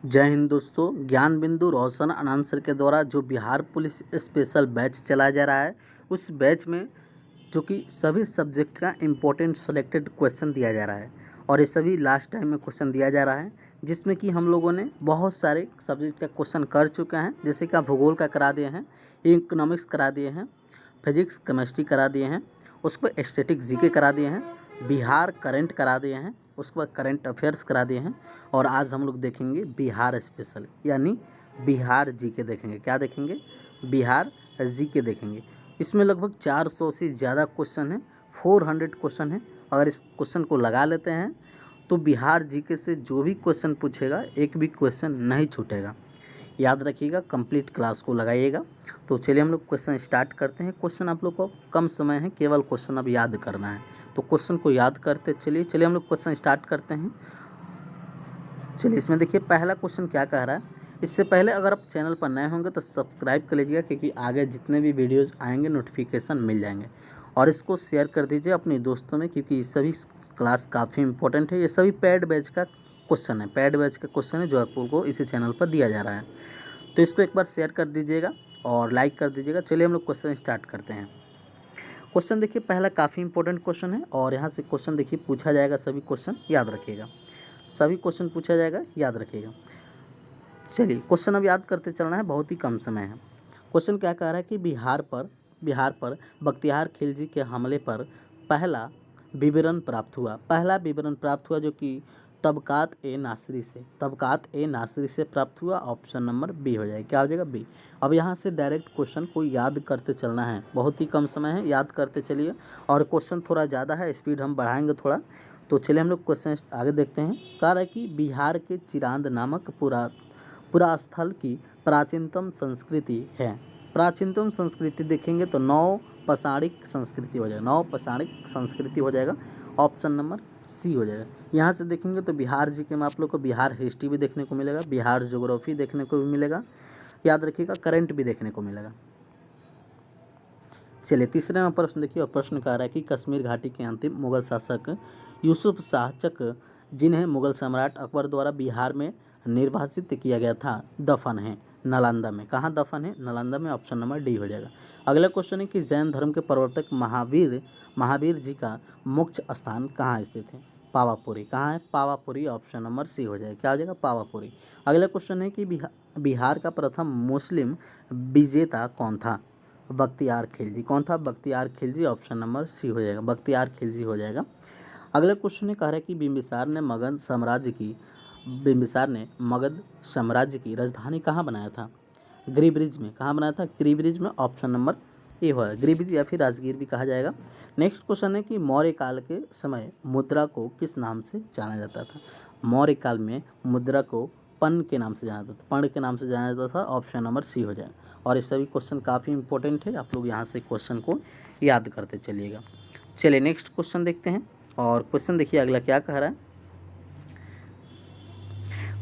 जय हिंद दोस्तों। ज्ञान बिंदु रोशन आनंद सर के द्वारा जो बिहार पुलिस स्पेशल बैच चलाया जा रहा है, उस बैच में जो कि सभी सब्जेक्ट का इम्पोर्टेंट सेलेक्टेड क्वेश्चन दिया जा रहा है और ये सभी लास्ट टाइम में क्वेश्चन दिया जा रहा है, जिसमें कि हम लोगों ने बहुत सारे सब्जेक्ट का क्वेश्चन कर चुके हैं। जैसे कि आप भूगोल का करा दिए हैं, इकोनॉमिक्स करा दिए हैं, फिजिक्स केमिस्ट्री करा दिए हैं, उस पर स्टैटिक जीके करा दिए हैं, बिहार करंट करा दिए हैं, उसके बाद करंट अफेयर्स करा दिए हैं। और आज हम लोग देखेंगे बिहार स्पेशल यानी बिहार जीके देखेंगे। क्या देखेंगे? बिहार जीके देखेंगे। इसमें लगभग 400 से ज़्यादा क्वेश्चन है, 400 क्वेश्चन है। अगर इस क्वेश्चन को लगा लेते हैं तो बिहार जीके से जो भी क्वेश्चन पूछेगा एक भी क्वेश्चन नहीं छूटेगा। याद रखिएगा, कंप्लीट क्लास को लगाइएगा। तो चलिए हम लोग क्वेश्चन स्टार्ट करते हैं। क्वेश्चन आप लोग को कम समय है, केवल क्वेश्चन अब याद करना है, तो क्वेश्चन को याद करते चलिए हम लोग क्वेश्चन स्टार्ट करते हैं। चलिए इसमें देखिए पहला क्वेश्चन क्या कह रहा है। इससे पहले अगर आप चैनल पर नए होंगे तो सब्सक्राइब कर लीजिएगा, क्योंकि आगे जितने भी वीडियोज़ आएंगे नोटिफिकेशन मिल जाएंगे। और इसको शेयर कर दीजिए अपने दोस्तों में, क्योंकि सभी क्लास काफ़ी इंपॉर्टेंट है। ये सभी पेड बैच का क्वेश्चन है, पेड बैच का क्वेश्चन है जो आपको इसी चैनल पर दिया जा रहा है। तो इसको एक बार शेयर कर दीजिएगा और लाइक कर दीजिएगा। चलिए हम लोग क्वेश्चन स्टार्ट करते हैं। क्वेश्चन देखिए पहला काफ़ी इंपॉर्टेंट क्वेश्चन है और यहाँ से क्वेश्चन देखिए पूछा जाएगा। सभी क्वेश्चन याद रखिएगा, सभी क्वेश्चन पूछा जाएगा, याद रखिएगा। चलिए क्वेश्चन अब याद करते चलना है, बहुत ही कम समय है। क्वेश्चन क्या कह रहा है कि बिहार पर बख्तियार खिलजी के हमले पर पहला विवरण प्राप्त हुआ जो कि तबकात ए नासिरी से प्राप्त हुआ। ऑप्शन नंबर बी हो जाएगा। क्या हो जाएगा? बी। अब यहाँ से डायरेक्ट क्वेश्चन को याद करते चलना है, बहुत ही कम समय है, याद करते चलिए। और क्वेश्चन थोड़ा ज़्यादा है, स्पीड हम बढ़ाएंगे थोड़ा। तो चलिए हम लोग क्वेश्चन आगे देखते हैं। कह रहा है कि बिहार के चिरांद नामक पुरा स्थल की प्राचीनतम संस्कृति है। प्राचीनतम संस्कृति देखेंगे तो नौपसाणिक संस्कृति हो जाएगा, नौपसाणिक संस्कृति हो जाएगा। ऑप्शन नंबर सी हो जाएगा। यहाँ से देखेंगे तो बिहार जीके में आप लोग को बिहार हिस्ट्री भी देखने को मिलेगा, बिहार ज्योग्राफी देखने को भी मिलेगा, याद रखिएगा, करंट भी देखने को मिलेगा। चलिए तीसरे में प्रश्न देखिए, और प्रश्न कह रहा है कि कश्मीर घाटी के अंतिम मुगल शासक यूसुफ शाह चक, जिन्हें मुगल सम्राट अकबर द्वारा बिहार में निर्वासित किया गया था, दफन है नालंदा में। कहाँ दफन है? नालंदा में। ऑप्शन नंबर डी हो जाएगा। अगला क्वेश्चन है कि जैन धर्म के प्रवर्तक महावीर जी का मुख्य स्थान कहाँ स्थित है? पावापुरी। कहाँ है? पावापुरी। ऑप्शन नंबर सी हो जाएगा। क्या हो जाएगा? पावापुरी। अगला क्वेश्चन है कि बिहार का प्रथम मुस्लिम विजेता कौन था? बख्तियार खिलजी। कौन था? Bakhtiyar Khilji. Option number C हो जाएगा, बख्तियार खिलजी हो जाएगा। अगला क्वेश्चन ने कहा है कि बिम्बिसार ने मगध साम्राज्य की राजधानी कहाँ बनाया था? गिरिब्रिज में। कहाँ बनाया था? गिरिब्रिज में। ऑप्शन नंबर ए हो है, गिरिब्रिज या फिर राजगीर भी कहा जाएगा। नेक्स्ट क्वेश्चन है कि मौर्य काल के समय मुद्रा को किस नाम से जाना जाता था? मौर्य काल में मुद्रा को पर्ण के नाम से जाना जाता था, पर्ण के नाम से जाना जाता था। ऑप्शन नंबर सी हो जाएगा। और ये सभी क्वेश्चन काफ़ी इंपॉर्टेंट है, आप लोग यहाँ से क्वेश्चन को याद करते चलिएगा। चलिए नेक्स्ट क्वेश्चन देखते हैं। और क्वेश्चन देखिए अगला क्या कह रहा है।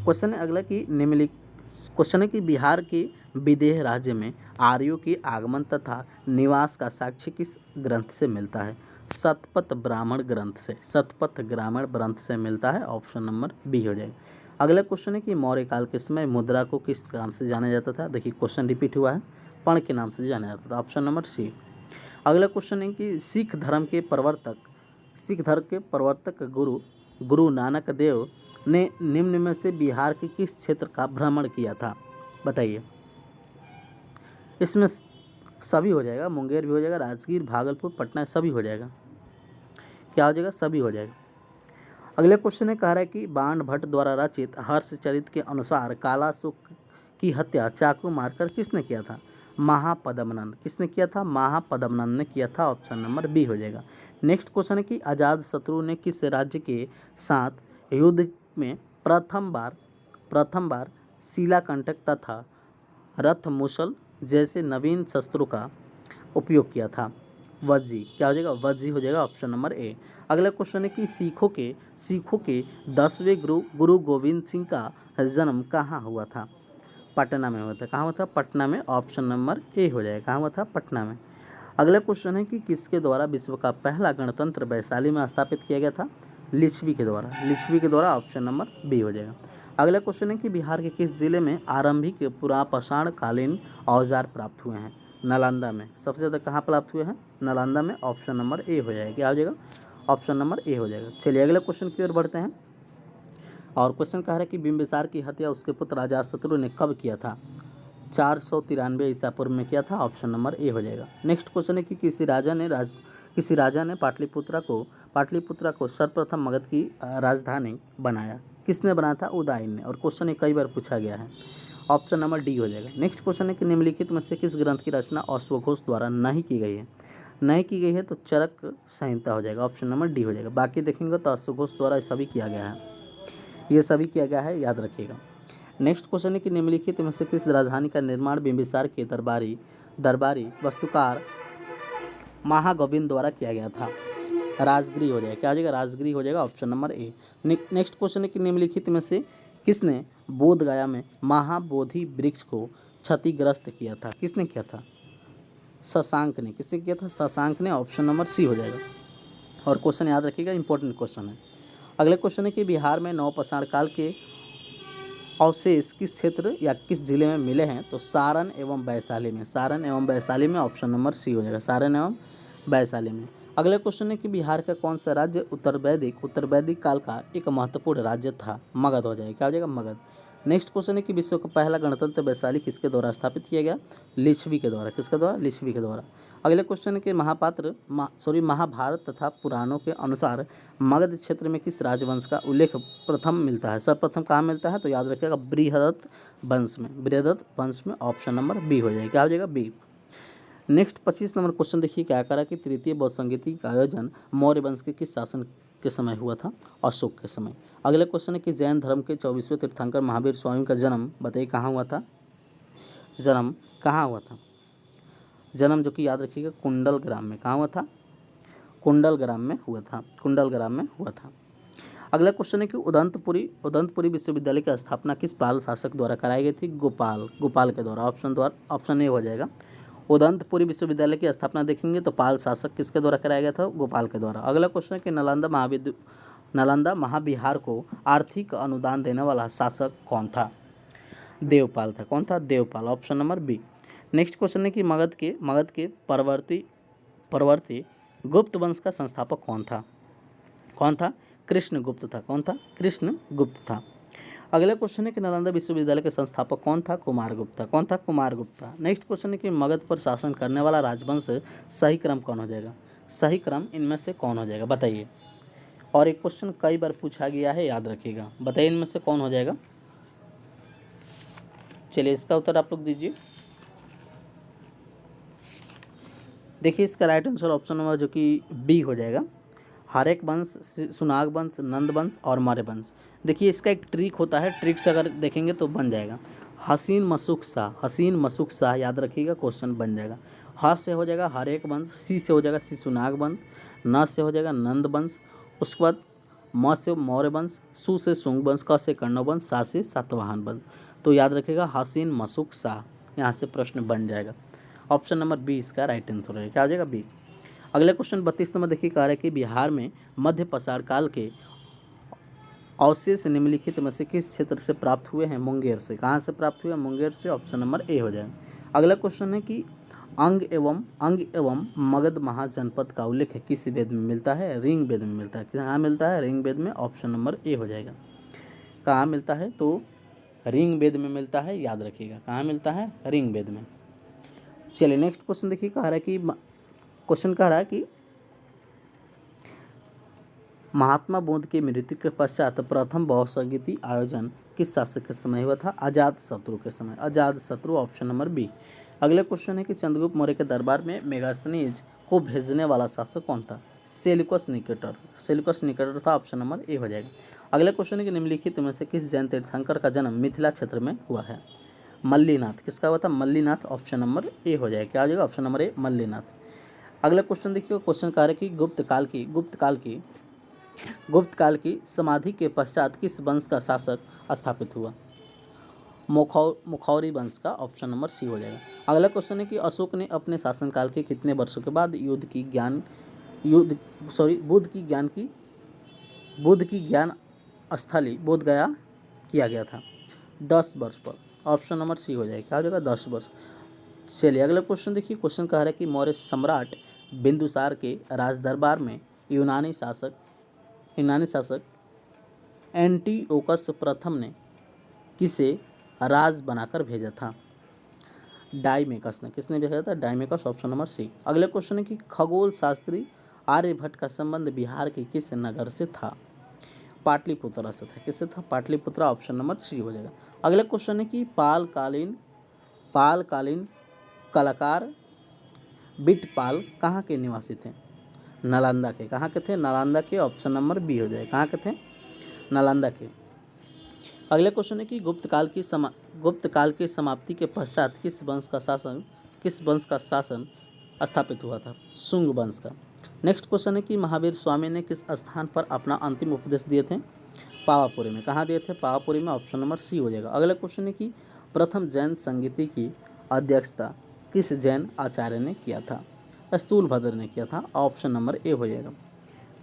क्वेश्चन है अगला कि क्वेश्चन है कि बिहार के विदेह राज्य में आर्यों के आगमन तथा निवास का साक्ष्य किस ग्रंथ से मिलता है? शतपथ ब्राह्मण ग्रंथ से मिलता है। ऑप्शन नंबर बी हो जाएगा। अगला क्वेश्चन है कि मौर्य काल के समय मुद्रा को किस नाम से जाना जाता था? देखिए क्वेश्चन रिपीट हुआ है, पर्ण के नाम से जाना जाता था। Option number C. अगला क्वेश्चन है कि सिख धर्म के प्रवर्तक गुरु नानक देव ने निम्न में से बिहार के किस क्षेत्र का भ्रमण किया था? बताइए। इसमें सभी हो जाएगा, मुंगेर भी हो जाएगा, राजगीर, भागलपुर, पटना, सभी हो जाएगा। क्या हो जाएगा? सभी हो जाएगा। अगले क्वेश्चन है कह रहा है कि बाण भट्ट द्वारा रचित हर्षचरित के अनुसार कालासुक की हत्या चाकू मारकर किसने किया था? महापद्मनंद। किसने किया था? महापद्मनंद ने किया था। ऑप्शन नंबर बी हो जाएगा। नेक्स्ट क्वेश्चन है कि अजातशत्रु ने किस राज्य के साथ युद्ध में प्रथम बार शिलाकंटक तथा रथ मुसल जैसे नवीन शस्त्रों का उपयोग किया था? वज्जी। क्या हो जाएगा? वज्जी हो जाएगा। Option number A. अगला क्वेश्चन है कि सिखों के 10वें गुरु गोविंद सिंह का जन्म कहाँ हुआ था? पटना में हुआ था। कहाँ हुआ था? पटना में। ऑप्शन नंबर ए हो जाएगा। कहाँ हुआ था? पटना में। अगला क्वेश्चन है कि किसके द्वारा विश्व का पहला गणतंत्र वैशाली में स्थापित किया गया था? लिच्छवी के द्वारा। ऑप्शन नंबर बी हो जाएगा। अगला क्वेश्चन है कि बिहार के किस जिले में आरंभिक पुरापाषाण कालीन औजार प्राप्त हुए हैं? नालंदा में। सबसे ज़्यादा कहाँ प्राप्त हुए हैं? नालंदा में। ऑप्शन नंबर ए हो जाएगा। क्या हो जाएगा? ऑप्शन नंबर ए हो जाएगा। चलिए अगले क्वेश्चन की ओर बढ़ते हैं। और क्वेश्चन कह रहा है कि बिंबिसार की हत्या उसके पुत्र अजातशत्रु ने कब किया था? 493 ईसा पूर्व में किया था। ऑप्शन नंबर ए हो जाएगा। नेक्स्ट क्वेश्चन है कि किसी राजा ने पाटलिपुत्रा को सर्वप्रथम मगध की राजधानी बनाया। किसने बनाया था? उदयन ने। और क्वेश्चन ये कई बार पूछा गया है। ऑप्शन नंबर डी हो जाएगा। नेक्स्ट क्वेश्चन है कि निम्नलिखित में से किस ग्रंथ की रचना अश्वघोष द्वारा नहीं की गई है? नहीं की गई है तो चरक संहिता हो जाएगा। ऑप्शन नंबर डी हो जाएगा। बाकी देखेंगे तो अश्वघोष द्वारा सभी किया गया है, ये सभी किया गया है, याद रखिएगा। नेक्स्ट क्वेश्चन है कि निम्नलिखित में से किस राजधानी का निर्माण बिंबिसार के दरबारी वास्तुकार महागोविंद द्वारा किया गया था? राजगृह हो जाएगा। क्या हो जाएगा? राजगृह हो जाएगा। Option number A. Next question है कि निम्नलिखित में से किसने बोध गया में महाबोधि वृक्ष को क्षतिग्रस्त किया था? किसने किया था? शशांक ने। किसने किया था? शशांक ने। ऑप्शन नंबर सी हो जाएगा। और क्वेश्चन याद रखिएगा, इंपॉर्टेंट क्वेश्चन है। अगले क्वेश्चन है कि बिहार में नवपाषाण काल के अवशेष किस क्षेत्र या किस जिले में मिले हैं? तो सारण एवं वैशाली में। सारण एवं वैशाली में। ऑप्शन नंबर सी हो जाएगा। सारण एवं वैशाली में। अगले क्वेश्चन है कि बिहार का कौन सा राज्य उत्तर वैदिक काल का एक महत्वपूर्ण राज्य था? मगध हो जाएगा। क्या हो जाएगा? मगध। नेक्स्ट क्वेश्चन है कि विश्व का पहला गणतंत्र वैशाली किसके द्वारा स्थापित किया गया? लिच्छवी के द्वारा। किसके द्वारा? लिच्छवी के द्वारा। अगले क्वेश्चन है कि महाभारत तथा पुराणों के अनुसार मगध क्षेत्र में किस राजवंश का उल्लेख प्रथम मिलता है? सर्वप्रथम कहाँ मिलता है? तो याद रखिएगा, बृहदत्त वंश में। बृहदत्त वंश में। ऑप्शन नंबर बी हो जाएगा। क्या हो जाएगा? बी। नेक्स्ट 25 नंबर क्वेश्चन देखिए, क्या करा कि तृतीय बौद्ध संगीति का आयोजन मौर्य वंश के किस शासन के समय हुआ था? अशोक के समय। अगले क्वेश्चन है कि जैन धर्म के 24वें तीर्थंकर महावीर स्वामी का जन्म बताइए कहाँ हुआ था? जन्म कहाँ हुआ था? जन्म जो कि याद रखिएगा कुंडल ग्राम में। कहाँ हुआ था? कुंडल ग्राम में हुआ था। कुंडल ग्राम में हुआ था। अगला क्वेश्चन है कि उदंतपुरी विश्वविद्यालय की स्थापना किस पाल शासक द्वारा कराई गई थी? गोपाल के द्वारा। ऑप्शन ए हो जाएगा। उदंतपुरी विश्वविद्यालय की स्थापना देखेंगे तो पाल शासक किसके द्वारा कराया गया था? गोपाल के द्वारा। अगला क्वेश्चन है कि नालंदा महाविहार को आर्थिक अनुदान देने वाला शासक कौन था? देवपाल था। कौन था? Devapala. Option number B. Next question है कि मगध के परवर्ती गुप्त वंश का संस्थापक कौन था? कौन था? कृष्णगुप्त था। कौन था? कृष्णगुप्त था। अगला क्वेश्चन है कि नालंदा विश्वविद्यालय के संस्थापक कौन था? कुमारगुप्त था। कौन था? कुमारगुप्त था। नेक्स्ट क्वेश्चन है कि मगध पर शासन करने वाला राजवंश सही क्रम कौन हो जाएगा? सही क्रम इनमें से कौन हो जाएगा? बताइए। और एक क्वेश्चन कई बार पूछा गया है, याद रखिएगा। बताइए इनमें से कौन हो जाएगा? चलिए इसका उत्तर आप लोग दीजिए। देखिए इसका राइट आंसर ऑप्शन नंबर जो कि बी हो जाएगा। हरेक वंश, सुनाग वंश, नंद वंश और मौर्य वंश। देखिए इसका एक ट्रिक होता है, ट्रिक से अगर देखेंगे तो बन जाएगा। हसीन मसुक शाह याद रखिएगा, क्वेश्चन बन जाएगा। ह से हो जाएगा हरेक वंश, सी से हो जाएगा सुनाग वंश, न से हो जाएगा नंद वंश, उसके बाद म से मौर्य वंश, सु से शुंग वंश, क से कण्व वंश, सा से सातवाहन वंश। तो याद रखिएगा हसीन मसुक शाह, यहाँ से प्रश्न बन जाएगा। ऑप्शन नंबर बी इसका राइट आंसर है। क्या हो जाएगा? बी। अगले क्वेश्चन 32 नंबर देखिए, कह रहा है कि बिहार में मध्य पाषाण काल के अवशेष निम्नलिखित में से किस क्षेत्र से प्राप्त हुए हैं? मुंगेर से। कहाँ से प्राप्त हुए? मुंगेर से। ऑप्शन नंबर ए हो जाएगा। अगला क्वेश्चन है कि अंग एवं मगध महाजनपद का उल्लेख किस वेद में मिलता है? ऋग वेद में मिलता है। कहाँ मिलता है? ऋग वेद में। ऑप्शन नंबर ए हो जाएगा। कहाँ मिलता है? तो ऋग वेद में मिलता है, याद रखिएगा। कहाँ मिलता है? ऋग वेद में। चलिए नेक्स्ट क्वेश्चन देखिए, कह रहा है कि महात्मा बुद्ध की मृत्यु के पश्चात प्रथम बहुसंगीति आयोजन किस शासक के समय हुआ था? अजातशत्रु के समय। अजातशत्रु। Option number B. अगले क्वेश्चन है कि चंद्रगुप्त मौर्य के दरबार में मेगास्थनीज को भेजने वाला शासक कौन था? सेल्यूकस निकेटर था। ऑप्शन नंबर ए हो जाएगा। अगले क्वेश्चन है कि निम्नलिखित में से किस जैन तीर्थंकर का जन्म मिथिला क्षेत्र में हुआ है? मल्लीनाथ। किसका हुआ था? मल्लीनाथ। ऑप्शन नंबर ए हो जाएगा। क्या हो जाएगा? ऑप्शन नंबर ए, मल्लीनाथ। अगला क्वेश्चन देखिए, क्वेश्चन कह रहा है कि गुप्त काल की समाधि के पश्चात किस वंश का शासक स्थापित हुआ? मुखौरी वंश का। ऑप्शन नंबर सी हो जाएगा। अगला क्वेश्चन है कि अशोक ने अपने शासनकाल के कितने वर्षों के बाद बुद्ध की ज्ञान स्थली बोध गया किया गया था? 10 वर्ष पर। ऑप्शन नंबर सी हो जाएगा, क्या हो जाएगा? 10 वर्ष। चलिए अगला क्वेश्चन देखिए। क्वेश्चन कह रहा है कि मौर्य सम्राट बिंदुसार के राज दरबार में यूनानी शासक एंटिओकस प्रथम ने किसे राज बनाकर भेजा था? डाइमेकस ने। किसने भेजा था? डाइमेकस। Option number C. अगले क्वेश्चन है कि खगोल शास्त्री आर्यभट्ट का संबंध बिहार के किस नगर से था? पाटलिपुत्र से था। किससे था? पाटलिपुत्र। ऑप्शन नंबर सी हो जाएगा। अगला क्वेश्चन है कि पालकालीन कलाकार बिटपाल कहाँ के निवासी थे? नालंदा के। कहाँ के थे? नालंदा के। ऑप्शन नंबर बी हो जाएगा। कहाँ के थे? नालंदा के। अगला क्वेश्चन है कि गुप्त काल की समाप्ति के पश्चात किस वंश का शासन स्थापित हुआ था? शुंग वंश का। नेक्स्ट क्वेश्चन है कि महावीर स्वामी ने किस स्थान पर अपना अंतिम उपदेश दिए थे? पावापुरी में। कहाँ दिए थे? पावापुरी में। ऑप्शन नंबर सी हो जाएगा। अगला क्वेश्चन है कि प्रथम जैन संगीति की अध्यक्षता किस जैन आचार्य ने किया था? स्थूलभद्र ने किया था। ऑप्शन नंबर ए हो जाएगा।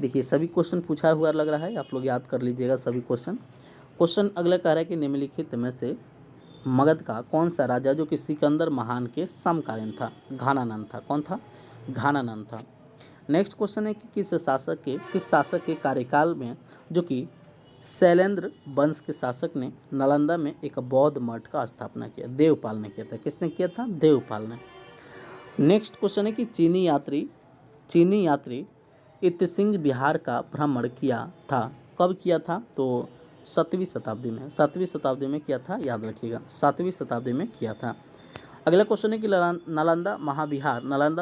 देखिए सभी क्वेश्चन पूछा हुआ लग रहा है, आप लोग याद कर लीजिएगा सभी क्वेश्चन। क्वेश्चन अगला कह रहा है कि निम्नलिखित में से मगध का कौन सा राजा जो कि सिकंदर महान के समकालीन था? घानानंद था। कौन था? घानानंद था। नेक्स्ट क्वेश्चन है कि किस शासक के कार्यकाल में जो कि शैलेंद्र वंश के शासक ने नालंदा में एक बौद्ध मठ का स्थापना किया? देवपाल ने किया था। किसने किया था? देवपाल ने। नेक्स्ट क्वेश्चन है कि चीनी यात्री इत्यसिंह बिहार का भ्रमण किया था? कब किया था? तो 7वीं शताब्दी में। 7वीं शताब्दी में किया था, याद रखिएगा, 7वीं शताब्दी में किया था। अगला क्वेश्चन है कि नालंदा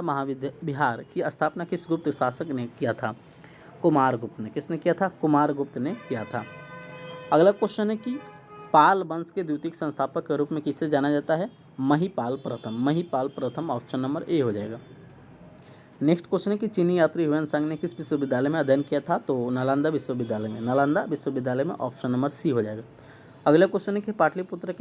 महाविहार की स्थापना किस गुप्त शासक ने किया था? कुमारगुप्त ने। किसने किया था? कुमारगुप्त ने किया था। अगला क्वेश्चन है कि पाल वंश के द्वितीय संस्थापक के रूप में किसे जाना जाता है? महिपाल प्रथम। महिपाल प्रथम। ऑप्शन नंबर ए हो जाएगा। नेक्स्ट क्वेश्चन है कि चीनी यात्री ह्वेनसांग ने किस विश्वविद्यालय में अध्ययन किया था? तो नालंदा विश्वविद्यालय में। नालंदा विश्वविद्यालय में। ऑप्शन नंबर सी हो जाएगा। अगला क्वेश्चन है कि पाटलिपुत्र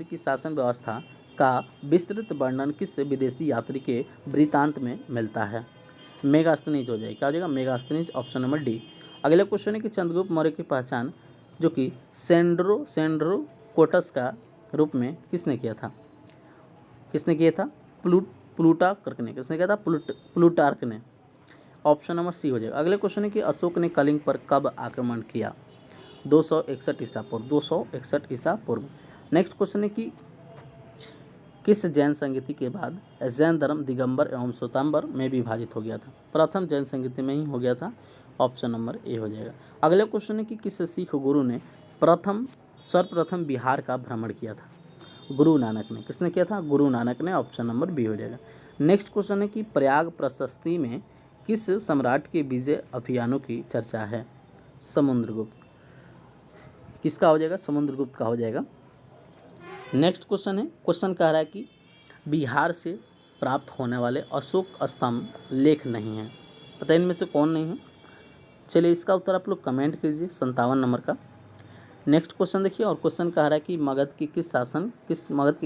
की शासन व्यवस्था का विस्तृत वर्णन किस विदेशी यात्री के वृत्तांत में मिलता है? मेगास्थनीज हो जाएगा। क्या हो जाएगा? मेगास्थनीज। Option number D. अगला क्वेश्चन है कि चंद्रगुप्त मौर्य की पहचान जो कि सेंड्रोकोटस का रूप में किसने किया था? किसने किया था? प्लूटार्क ने। किसने किया था? प्लूटार्क ने। ऑप्शन नंबर सी हो जाएगा। अगले क्वेश्चन है कि अशोक ने कलिंग पर कब आक्रमण किया? 261 ईसा पूर्व। 261 ईसा पूर्व। नेक्स्ट क्वेश्चन है कि किस जैन संगीति के बाद जैन धर्म दिगंबर एवं श्वेतांबर में विभाजित हो गया था? प्रथम जैन संगीति में ही हो गया था। ऑप्शन नंबर ए हो जाएगा। अगला क्वेश्चन है कि किस सिख गुरु ने सर्वप्रथम बिहार का भ्रमण किया था? गुरु नानक ने। किसने किया था? गुरु नानक ने। ऑप्शन नंबर बी हो जाएगा। नेक्स्ट क्वेश्चन है कि प्रयाग प्रशस्ति में किस सम्राट के विजय अभियानों की चर्चा है? समुद्रगुप्त। किसका हो जाएगा? समुद्रगुप्त का हो जाएगा। नेक्स्ट क्वेश्चन है, क्वेश्चन कह रहा है कि बिहार से प्राप्त होने वाले अशोक स्तंभ लेख नहीं है, पता इनमें से कौन नहीं है? चलिए इसका उत्तर आप लोग कमेंट कीजिए 57 नंबर का। नेक्स्ट क्वेश्चन देखिए, और क्वेश्चन कह रहा है कि मगध के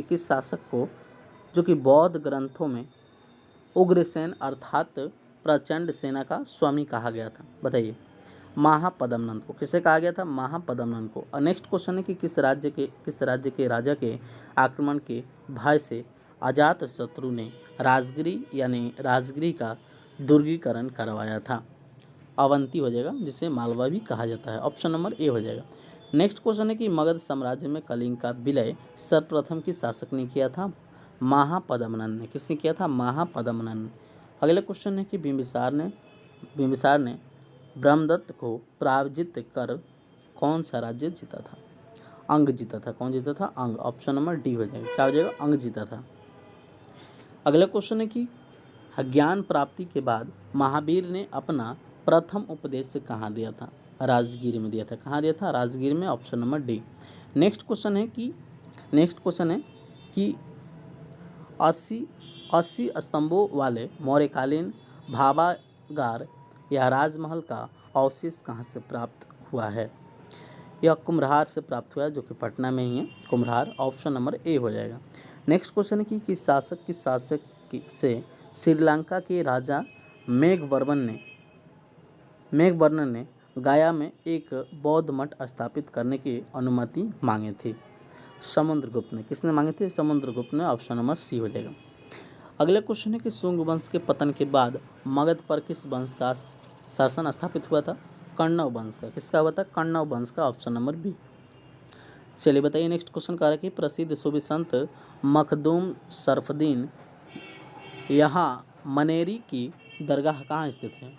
किस शासक को जो कि बौद्ध ग्रंथों में उग्रसेन अर्थात प्रचंड सेना का स्वामी कहा गया था? बताइए। महापद्मनंद को। किसे कहा गया था? महापद्मनंद को। और नेक्स्ट क्वेश्चन है कि किस राज्य के राजा के आक्रमण के भय से अजातशत्रु ने राजगिरी का दुर्गीकरण करवाया था? अवंती हो जाएगा, जिसे मालवा भी कहा जाता है। ऑप्शन नंबर ए हो जाएगा। नेक्स्ट क्वेश्चन है कि मगध साम्राज्य में कलिंग का विलय सर्वप्रथम किस शासक ने किया था? महापद्मनंद ने। किसने किया था? महापद्मनंद। अगला क्वेश्चन है कि बिंबिसार ने ब्रह्मदत्त को पराजित कर कौन सा राज्य जीता था? अंग जीता था। कौन जीता था? अंग। ऑप्शन नंबर डी हो जाएगा। क्या हो जाएगा? अंग जीता था। अगला क्वेश्चन है कि ज्ञान प्राप्ति के बाद महावीर ने अपना प्रथम उपदेश कहाँ दिया था? राजगीर में दिया था। कहाँ दिया था? राजगीर में। Option number D. Next question है कि 80 स्तंभों वाले मौर्यकालीन भावागार या राजमहल का अवशेष कहाँ से प्राप्त हुआ है? यह कुम्हरार से प्राप्त हुआ है, जो कि पटना में ही है, कुम्हरार। ऑप्शन नंबर ए हो जाएगा। नेक्स्ट क्वेश्चन है कि किस शासक से श्रीलंका के राजा मेघवर्मन ने गया में एक बौद्ध मठ स्थापित करने की अनुमति मांगी थी? समुद्रगुप्त ने। किसने मांगी थी? समुद्रगुप्त ने। ऑप्शन नंबर सी हो जाएगा। अगला क्वेश्चन है कि शुंग वंश के पतन के बाद मगध पर किस वंश का शासन स्थापित हुआ था? कण्व वंश का। किसका हुआ था? कण्व वंश का। Option number B. चलिए बताइए नेक्स्ट क्वेश्चन कह रहा है कि प्रसिद्ध सूफी संत मखदूम शरफुद्दीन यहाँ मनेरी की दरगाह कहाँ स्थित है?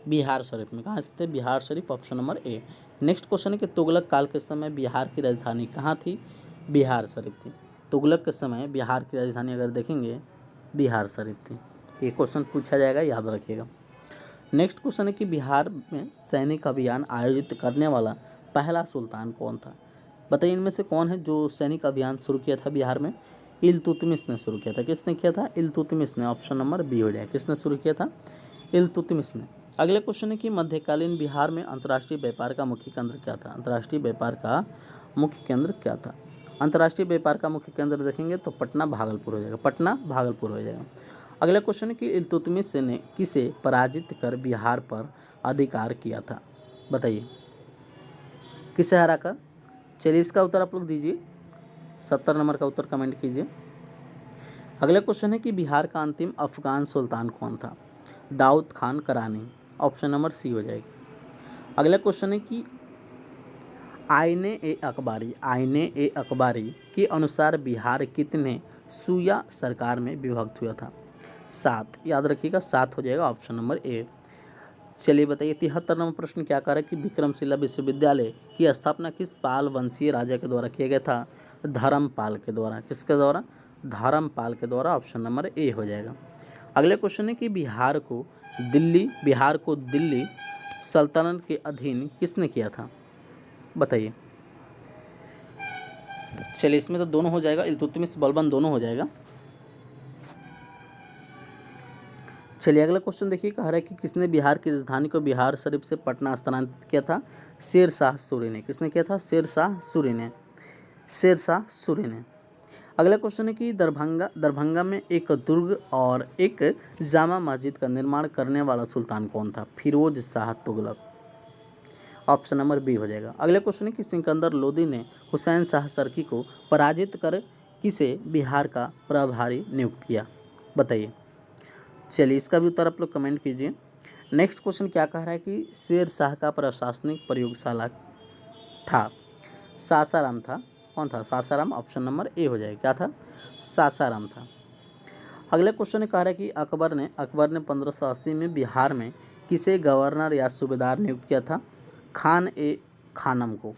बिहार शरीफ में। कहाँ स्थित है? Bihar Sharif. Option number A. Next question है कि तुगलक काल के समय बिहार की राजधानी कहाँ थी? बिहार शरीफ थी। तुगलक के समय बिहार की राजधानी अगर देखेंगे बिहार शरीफ थी। ये क्वेश्चन पूछा जाएगा, याद रखिएगा। नेक्स्ट क्वेश्चन है कि बिहार में सैनिक अभियान आयोजित करने वाला पहला सुल्तान कौन था? बताइए इनमें से कौन है जो सैनिक अभियान शुरू किया था बिहार में? इल्तुतमिश ने शुरू किया था। किसने किया था? इल्तुतमिश ने। ऑप्शन नंबर बी हो जाए। किसने शुरू किया था? इल्तुतमिश ने। अगले क्वेश्चन है कि मध्यकालीन बिहार में अंतर्राष्ट्रीय व्यापार का मुख्य केंद्र क्या था? अंतर्राष्ट्रीय व्यापार का मुख्य केंद्र क्या था? अंतर्राष्ट्रीय व्यापार का मुख्य केंद्र देखेंगे तो पटना भागलपुर हो जाएगा। पटना भागलपुर हो जाएगा। अगला क्वेश्चन है कि इल्तुतमिश ने किसे पराजित कर बिहार पर अधिकार किया था? बताइए किसे हराकर? चलिए इसका उत्तर आप लोग दीजिए। 70 नंबर का उत्तर कमेंट कीजिए। अगला क्वेश्चन है कि बिहार का अंतिम अफगान सुल्तान कौन था? दाऊद खान करानी। ऑप्शन नंबर सी हो जाएगी। अगला क्वेश्चन है कि आईने ए अकबारी के अनुसार बिहार कितने सूया सरकार में विभक्त हुआ था? 7। याद रखिएगा 7 हो जाएगा। ऑप्शन नंबर ए। चलिए बताइए 73 नंबर प्रश्न क्या कह रहा है कि विक्रमशिला विश्वविद्यालय की स्थापना किस पाल वंशीय राजा के द्वारा किया गया था? धर्मपाल के द्वारा। किसके द्वारा? धर्मपाल के द्वारा। ऑप्शन नंबर ए हो जाएगा। अगले क्वेश्चन है कि बिहार को दिल्ली सल्तनत के अधीन किसने किया था? बताइए। चलिए इसमें तो दोनों हो जाएगा, इल्तुतमिश बलबन दोनों हो जाएगा। चलिए अगला क्वेश्चन देखिए कह रहा है कि किसने बिहार की राजधानी को बिहार शरीफ से पटना स्थानांतरित किया था? शेर शाह सूरी ने। किसने किया था? शेर शाह सूरी ने। अगला क्वेश्चन है कि दरभंगा में एक दुर्ग और एक जामा मस्जिद का निर्माण करने वाला सुल्तान कौन था? Firoz Shah Tughlaq. Option number B हो जाएगा। अगले क्वेश्चन है कि सिकंदर लोदी ने हुसैन शाह सरकी को पराजित कर किसे बिहार का प्रभारी नियुक्त किया? बताइए। चलिए इसका भी उत्तर आप लोग कमेंट कीजिए। नेक्स्ट क्वेश्चन क्या कह रहा है कि शेर शाह का प्रशासनिक प्रयोगशाला था? सासाराम था। कौन था? सासाराम। ऑप्शन नंबर ए हो जाएगा। क्या था? सासाराम था। अगले क्वेश्चन कह रहा है कि अकबर ने 1580 में बिहार में किसे गवर्नर या सूबेदार नियुक्त किया था? खानम को।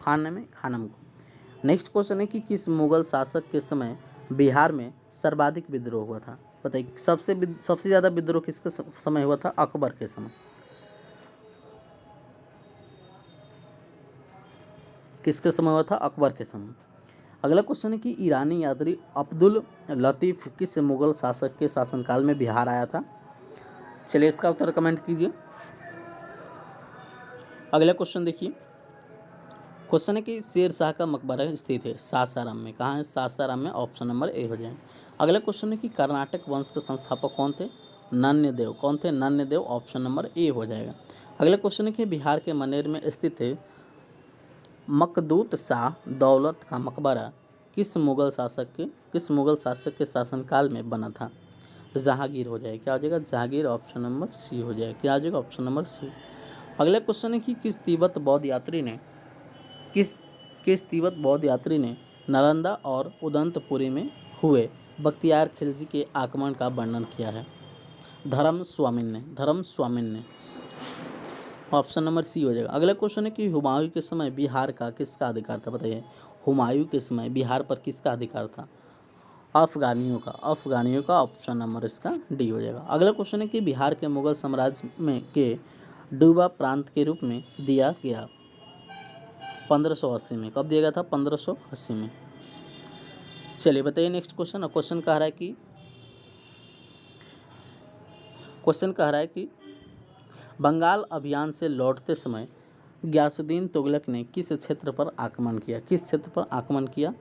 नेक्स्ट क्वेश्चन है कि किस मुगल शासक के समय बिहार में सर्वाधिक विद्रोह हुआ था? बताइए सबसे ज़्यादा विद्रोह किसके समय हुआ था? अकबर के समय। किसके समय हुआ था? अकबर के समय। अगला क्वेश्चन है कि ईरानी यात्री अब्दुल लतीफ़ किस मुगल शासक के शासनकाल में बिहार आया था? चलिए इसका उत्तर कमेंट कीजिए। अगला क्वेश्चन देखिए। क्वेश्चन है कि शेर शाह का मकबरा स्थित है सासाराम में। कहाँ है? सासाराम में। ऑप्शन नंबर ए हो जाए। अगला क्वेश्चन है कि कर्नाटक वंश के संस्थापक कौन थे? नन्यदेव। कौन थे? नन्यदेव। ऑप्शन नंबर ए हो जाएगा। अगला क्वेश्चन है कि बिहार के मनेर में स्थित है मकदूत शाह दौलत का मकबरा किस मुगल शासक के शासनकाल में बना था? जहांगीर हो जाएगा। क्या हो जाएगा? जहांगीर। ऑप्शन नंबर सी हो जाएगा। क्या हो जाएगा? Option number C. अगला क्वेश्चन है कि किस तिब्बत बौद्ध यात्री ने नालंदा और उदंतपुरी में हुए बख्तियार खिलजी के आक्रमण का वर्णन किया है? धर्म स्वामिन ने। ऑप्शन नंबर सी हो जाएगा। अगला क्वेश्चन है कि हुमायूं के समय बिहार का किसका अधिकार था? बताइए हुमायूं के समय बिहार पर किसका अधिकार था? अफगानियों का। ऑप्शन नंबर इसका डी हो जाएगा। अगला क्वेश्चन है कि बिहार के मुगल साम्राज्य में के डूबा प्रांत के रूप में दिया गया 1580 में। कब दिया गया था? 1580 में। चलिए बताइए नेक्स्ट क्वेश्चन। क्वेश्चन कह रहा है कि बंगाल अभियान से लौटते समय गयासुद्दीन तुगलक ने किस क्षेत्र पर आक्रमण किया?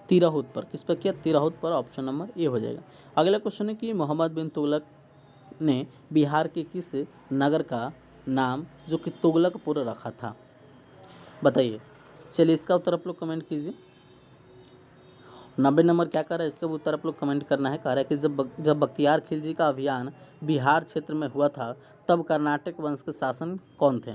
तिरहुत पर। किस पर किया? तिरहुत पर। ऑप्शन नंबर ए हो जाएगा। अगला क्वेश्चन है कि मोहम्मद बिन तुगलक ने बिहार के किस नगर का नाम जो कि तुगलकपुर रखा था? बताइए। चलिए इसका उत्तर आप लोग कमेंट कीजिए। 90 नंबर क्या कर रहा है, इसका भी उत्तर आप लोग कमेंट करना है। कह रहा है कि जब बख्तियार खिलजी का अभियान बिहार क्षेत्र में हुआ था तब कर्नाटक वंश के शासन कौन थे?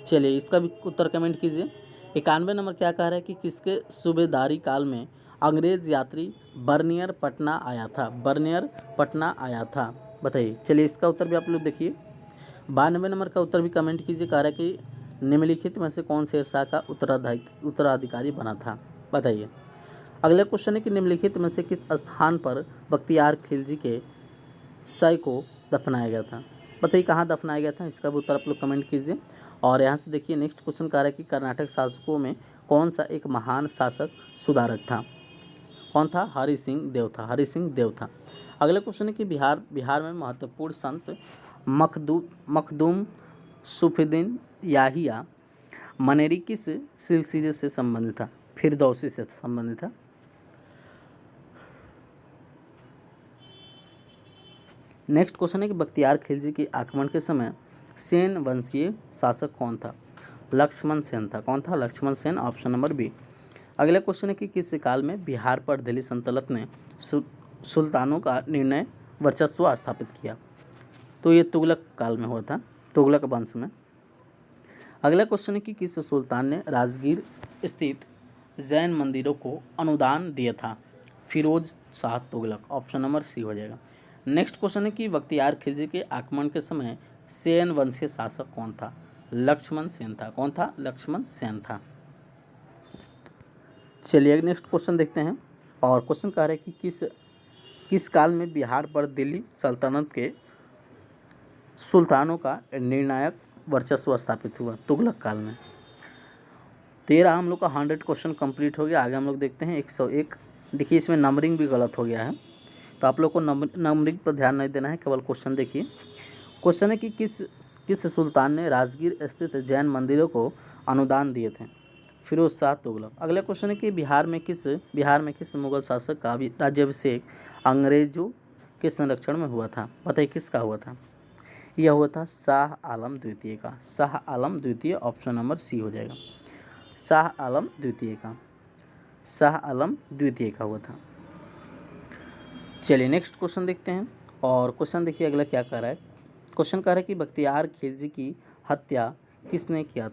चलिए इसका भी उत्तर कमेंट कीजिए। 91 नंबर क्या कह रहा है कि किसके सूबेदारी काल में अंग्रेज यात्री बर्नियर पटना आया था? बर्नियर पटना आया था, बताइए। चलिए इसका उत्तर भी आप लोग देखिए। 92 नंबर का उत्तर भी कमेंट कीजिए। कह रहा है कि निम्नलिखित में से कौन शेरशाह का उत्तराधिकारी बना था? बताइए। अगला क्वेश्चन है कि निम्नलिखित में से किस स्थान पर बख्तियार खिलजी के शव को दफनाया गया था? बताइए कहाँ दफनाया गया था, इसका भी उत्तर आप लोग कमेंट कीजिए। और यहाँ से देखिए नेक्स्ट क्वेश्चन कह रहा है कि कर्नाटक शासकों में कौन सा एक महान शासक सुधारक था? कौन था? हरि सिंह देव था। हरि सिंह देव था। अगला क्वेश्चन है कि बिहार में महत्वपूर्ण संत मखदूम सूफीद्दीन याहिया मनेरी किस सिलसिले से संबंधित था? फिरदौसी से संबंधित था। नेक्स्ट क्वेश्चन है कि बख्तियार खिलजी के आक्रमण के समय सेन वंशीय शासक कौन था? लक्ष्मण सेन था। कौन था? Lakshman Sen, option number B. अगला क्वेश्चन है कि किस काल में बिहार पर दिल्ली सल्तनत ने सुल्तानों का निर्णय वर्चस्व स्थापित किया? तो ये तुगलक काल में हुआ था, तुगलक वंश में। अगला क्वेश्चन है कि किस सुल्तान ने राजगीर स्थित जैन मंदिरों को अनुदान दिया था? Firoz Shah Tughlaq, option number C हो जाएगा। नेक्स्ट क्वेश्चन है कि बख्तियार खिलजी के आक्रमण के समय सेन वंशीय शासक कौन था? लक्ष्मण सेन था। कौन था? लक्ष्मण सेन था। चलिए नेक्स्ट क्वेश्चन देखते हैं। और क्वेश्चन कह रहा है कि किस काल में बिहार पर दिल्ली सल्तनत के सुल्तानों का निर्णायक वर्चस्व स्थापित हुआ? तुगलक काल में। 13 हम लोग का 100 क्वेश्चन कंप्लीट हो गया। आगे हम लोग देखते हैं 101। देखिए इसमें नंबरिंग भी गलत हो गया है, तो आप लोग को नंबरिंग पर ध्यान नहीं देना है, केवल क्वेश्चन देखिए। क्वेश्चन है कि किस सुल्तान ने राजगीर स्थित जैन मंदिरों को अनुदान दिए थे? फिरोज शाह तुगलक। अगला क्वेश्चन है कि बिहार में किस मुगल शासक का राज्याभिषेक अंग्रेजों के संरक्षण में हुआ था? बताइए किसका हुआ था? यह हुआ था शाह आलम द्वितीय का। शाह आलम द्वितीय, ऑप्शन नंबर सी हो जाएगा। शाह आलम द्वितीय का हुआ था। चलिए नेक्स्ट क्वेश्चन देखते हैं। और क्वेश्चन देखिए अगला क्या कह रहा है। क्वेश्चन कह रहा है कि बख्तियार खिलजी की हत्या किसने किया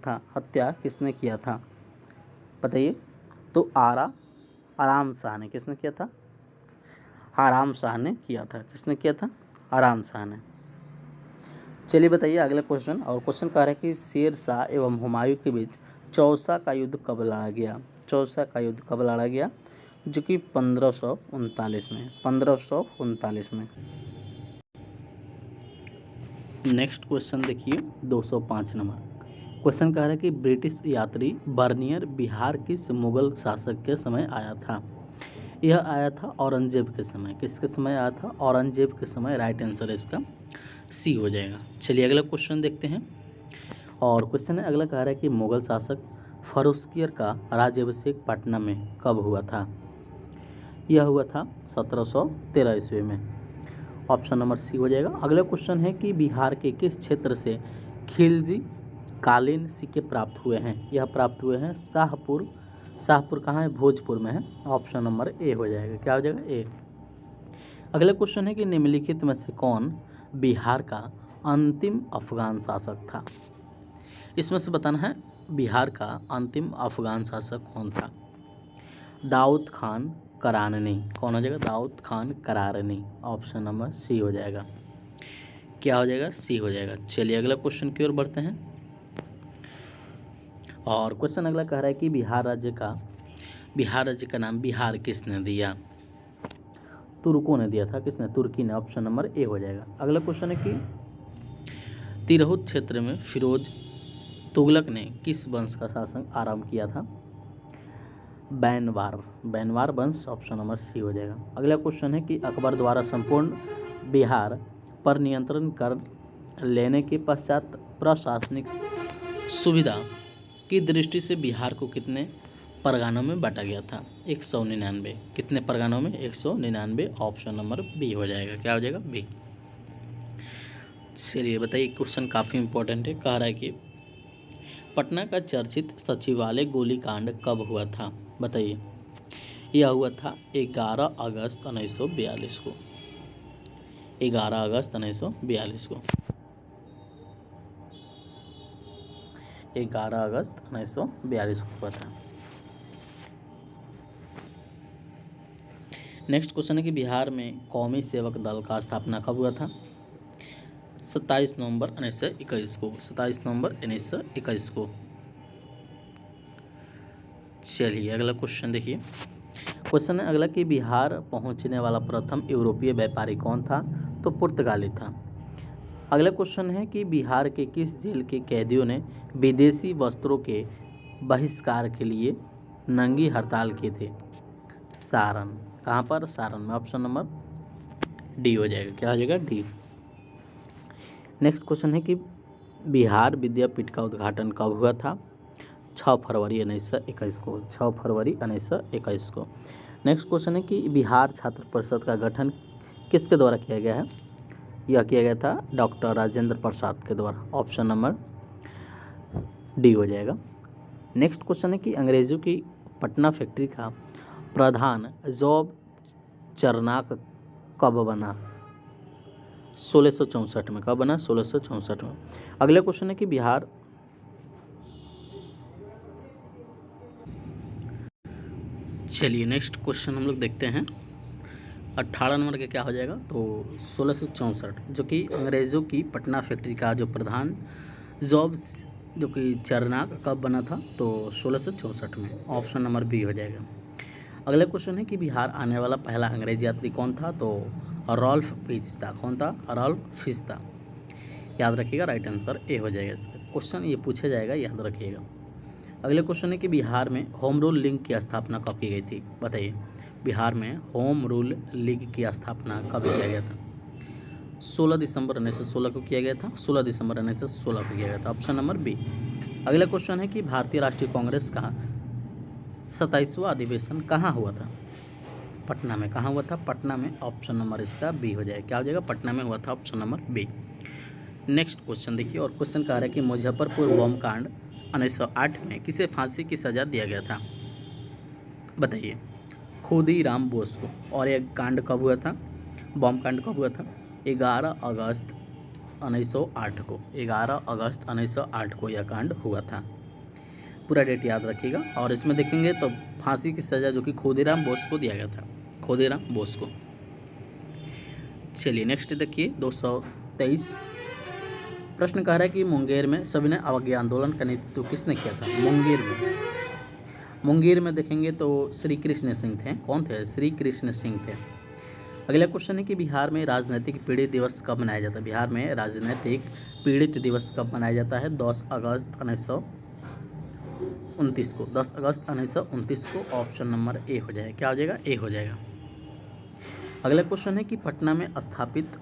था? बताइए। तो आराम शाह ने। किसने किया था? आराम शाह ने किया था। किसने किया था? आराम शाह ने। चलिए बताइए अगला क्वेश्चन। और क्वेश्चन कह रहा है कि शेर शाह एवं हुमायूं के बीच चौसा का युद्ध कब लड़ा गया? चौसा का युद्ध कब लड़ा गया? जो कि 1539 में। नेक्स्ट क्वेश्चन देखिए 205 नंबर। क्वेश्चन कह रहा है कि ब्रिटिश यात्री बर्नियर बिहार किस मुगल शासक के समय आया था? यह आया था औरंगजेब के समय। किसके समय आया था? औरंगजेब के समय। राइट आंसर है इसका सी हो जाएगा। चलिए अगला क्वेश्चन देखते हैं। और क्वेश्चन है अगला कह रहा है कि मुगल शासक फर्रुखियर का राज्याभिषेक पटना में कब हुआ था? यह हुआ था 1713 ईस्वी में। ऑप्शन नंबर सी हो जाएगा। अगला क्वेश्चन है कि बिहार के किस क्षेत्र से खिलजी कालीन सिक्के प्राप्त हुए हैं? यह प्राप्त हुए हैं शाहपुर कहाँ है? भोजपुर में है। ऑप्शन नंबर ए हो जाएगा। क्या हो जाएगा? ए। अगला क्वेश्चन है कि निम्नलिखित में से कौन बिहार का अंतिम अफगान शासक था? इसमें से बताना है बिहार का अंतिम अफगान शासक कौन था? दाऊद खान करारनी। कौन हो जाएगा? Daud Khan Karrani. Option number C हो जाएगा। क्या हो जाएगा? सी हो जाएगा। चलिए अगला क्वेश्चन की ओर बढ़ते हैं। और क्वेश्चन अगला कह रहा है कि बिहार राज्य का नाम बिहार किसने दिया? तुर्कों ने दिया था। किसने? तुर्की ने। ऑप्शन नंबर ए हो जाएगा। अगला क्वेश्चन है कि तिरहुत क्षेत्र में फिरोज तुगलक ने किस वंश का शासन आरंभ किया था? बैनवार वंश। ऑप्शन नंबर सी हो जाएगा। अगला क्वेश्चन है कि अकबर द्वारा संपूर्ण बिहार पर नियंत्रण कर लेने के पश्चात प्रशासनिक सुविधा की दृष्टि से बिहार को कितने परगनों में बांटा गया था? 199। कितने परगनों में? 199। ऑप्शन नंबर बी हो जाएगा। क्या हो जाएगा? बी। चलिए बताइए, क्वेश्चन काफ़ी इंपॉर्टेंट है। कह रहा है कि पटना का चर्चित सचिवालय गोलीकांड कब हुआ था? बताइए। यह हुआ था 11 अगस्त 1942 को। 11 अगस्त 1942 को। 11 अगस्त 1942 को हुआ था। नेक्स्ट क्वेश्चन है कि बिहार में कौमी सेवक दल का स्थापना कब हुआ था? 27 नवंबर 1921 को। 27 नवंबर 1921 को। चलिए अगला क्वेश्चन देखिए। क्वेश्चन है अगला कि बिहार पहुंचने वाला प्रथम यूरोपीय व्यापारी कौन था? तो पुर्तगाली था। अगला क्वेश्चन है कि बिहार के किस जेल के कैदियों ने विदेशी वस्त्रों के बहिष्कार के लिए नंगी हड़ताल की थी? सारण। कहाँ पर? सारण में। ऑप्शन नंबर डी हो जाएगा। क्या हो जाएगा? डी। नेक्स्ट क्वेश्चन है कि बिहार विद्यापीठ का उद्घाटन कब हुआ था? 6 फरवरी 1921 को। 6 फरवरी 1921 को। नेक्स्ट क्वेश्चन है कि बिहार छात्र परिषद का गठन किसके द्वारा किया गया है? यह किया गया था डॉक्टर राजेंद्र प्रसाद के द्वारा। ऑप्शन नंबर डी हो जाएगा। नेक्स्ट क्वेश्चन है कि अंग्रेजों की पटना फैक्ट्री का प्रधान जॉब चरनाक कब बना? 1664 में। कब बना? 1664 में। अगला क्वेश्चन है कि बिहार चलिए नेक्स्ट क्वेश्चन हम लोग देखते हैं। 18 नंबर का क्या हो जाएगा? तो 1664 जो कि अंग्रेज़ों की पटना फैक्ट्री का जो प्रधान जॉब्स जो कि चरनाक कब बना था? तो 1664 में। ऑप्शन नंबर बी हो जाएगा। अगला क्वेश्चन है कि बिहार आने वाला पहला अंग्रेज यात्री कौन था? तो रॉल्फ फिच था। कौन था? रॉल्फ फिच था। याद रखिएगा, राइट आंसर ए हो जाएगा इसका। क्वेश्चन ये पूछा जाएगा, याद रखिएगा। अगले क्वेश्चन है कि बिहार में होम रूल लीग की स्थापना कब की गई थी? बताइए। बिहार में होम रूल लीग की स्थापना कब किया गया था? 16 दिसंबर 1916 को किया गया था। 16 दिसंबर 1916 को किया गया था। Option number B. अगला क्वेश्चन है कि भारतीय राष्ट्रीय कांग्रेस का 27वां अधिवेशन कहाँ हुआ था? पटना में। कहाँ हुआ था? पटना में। ऑप्शन नंबर इसका बी हो जाएगा। क्या हो जाएगा? पटना में हुआ था। Option number B. Next question देखिए, और क्वेश्चन कह रहा है कि मुजफ्फरपुर बम कांड 1908 में किसे फांसी की सजा दिया गया था? बताइए। खुदीराम बोस को। और यह कांड कब हुआ था? बम कांड कब हुआ था? 11 अगस्त 1908 को। 11 अगस्त 1908 को यह कांड हुआ था। पूरा डेट याद रखिएगा। और इसमें देखेंगे तो फांसी की सज़ा जो कि खुदीराम बोस को दिया गया था। खुदीराम बोस को। चलिए नेक्स्ट देखिए 223 प्रश्न कह रहा है कि मुंगेर में सविनय अवज्ञा आंदोलन का नेतृत्व किसने किया था? मुंगेर में देखेंगे तो श्री कृष्ण सिंह थे। कौन थे? श्री कृष्ण सिंह थे। अगला क्वेश्चन है कि बिहार में राजनैतिक पीड़ित दिवस कब मनाया जाता है? बिहार में राजनैतिक पीड़ित दिवस कब मनाया जाता है? 10 अगस्त 1929 को। 10 अगस्त 1929 को। ऑप्शन नंबर ए हो जाएगा। क्या हो जाएगा? ए हो जाएगा। अगला क्वेश्चन है कि पटना में स्थापित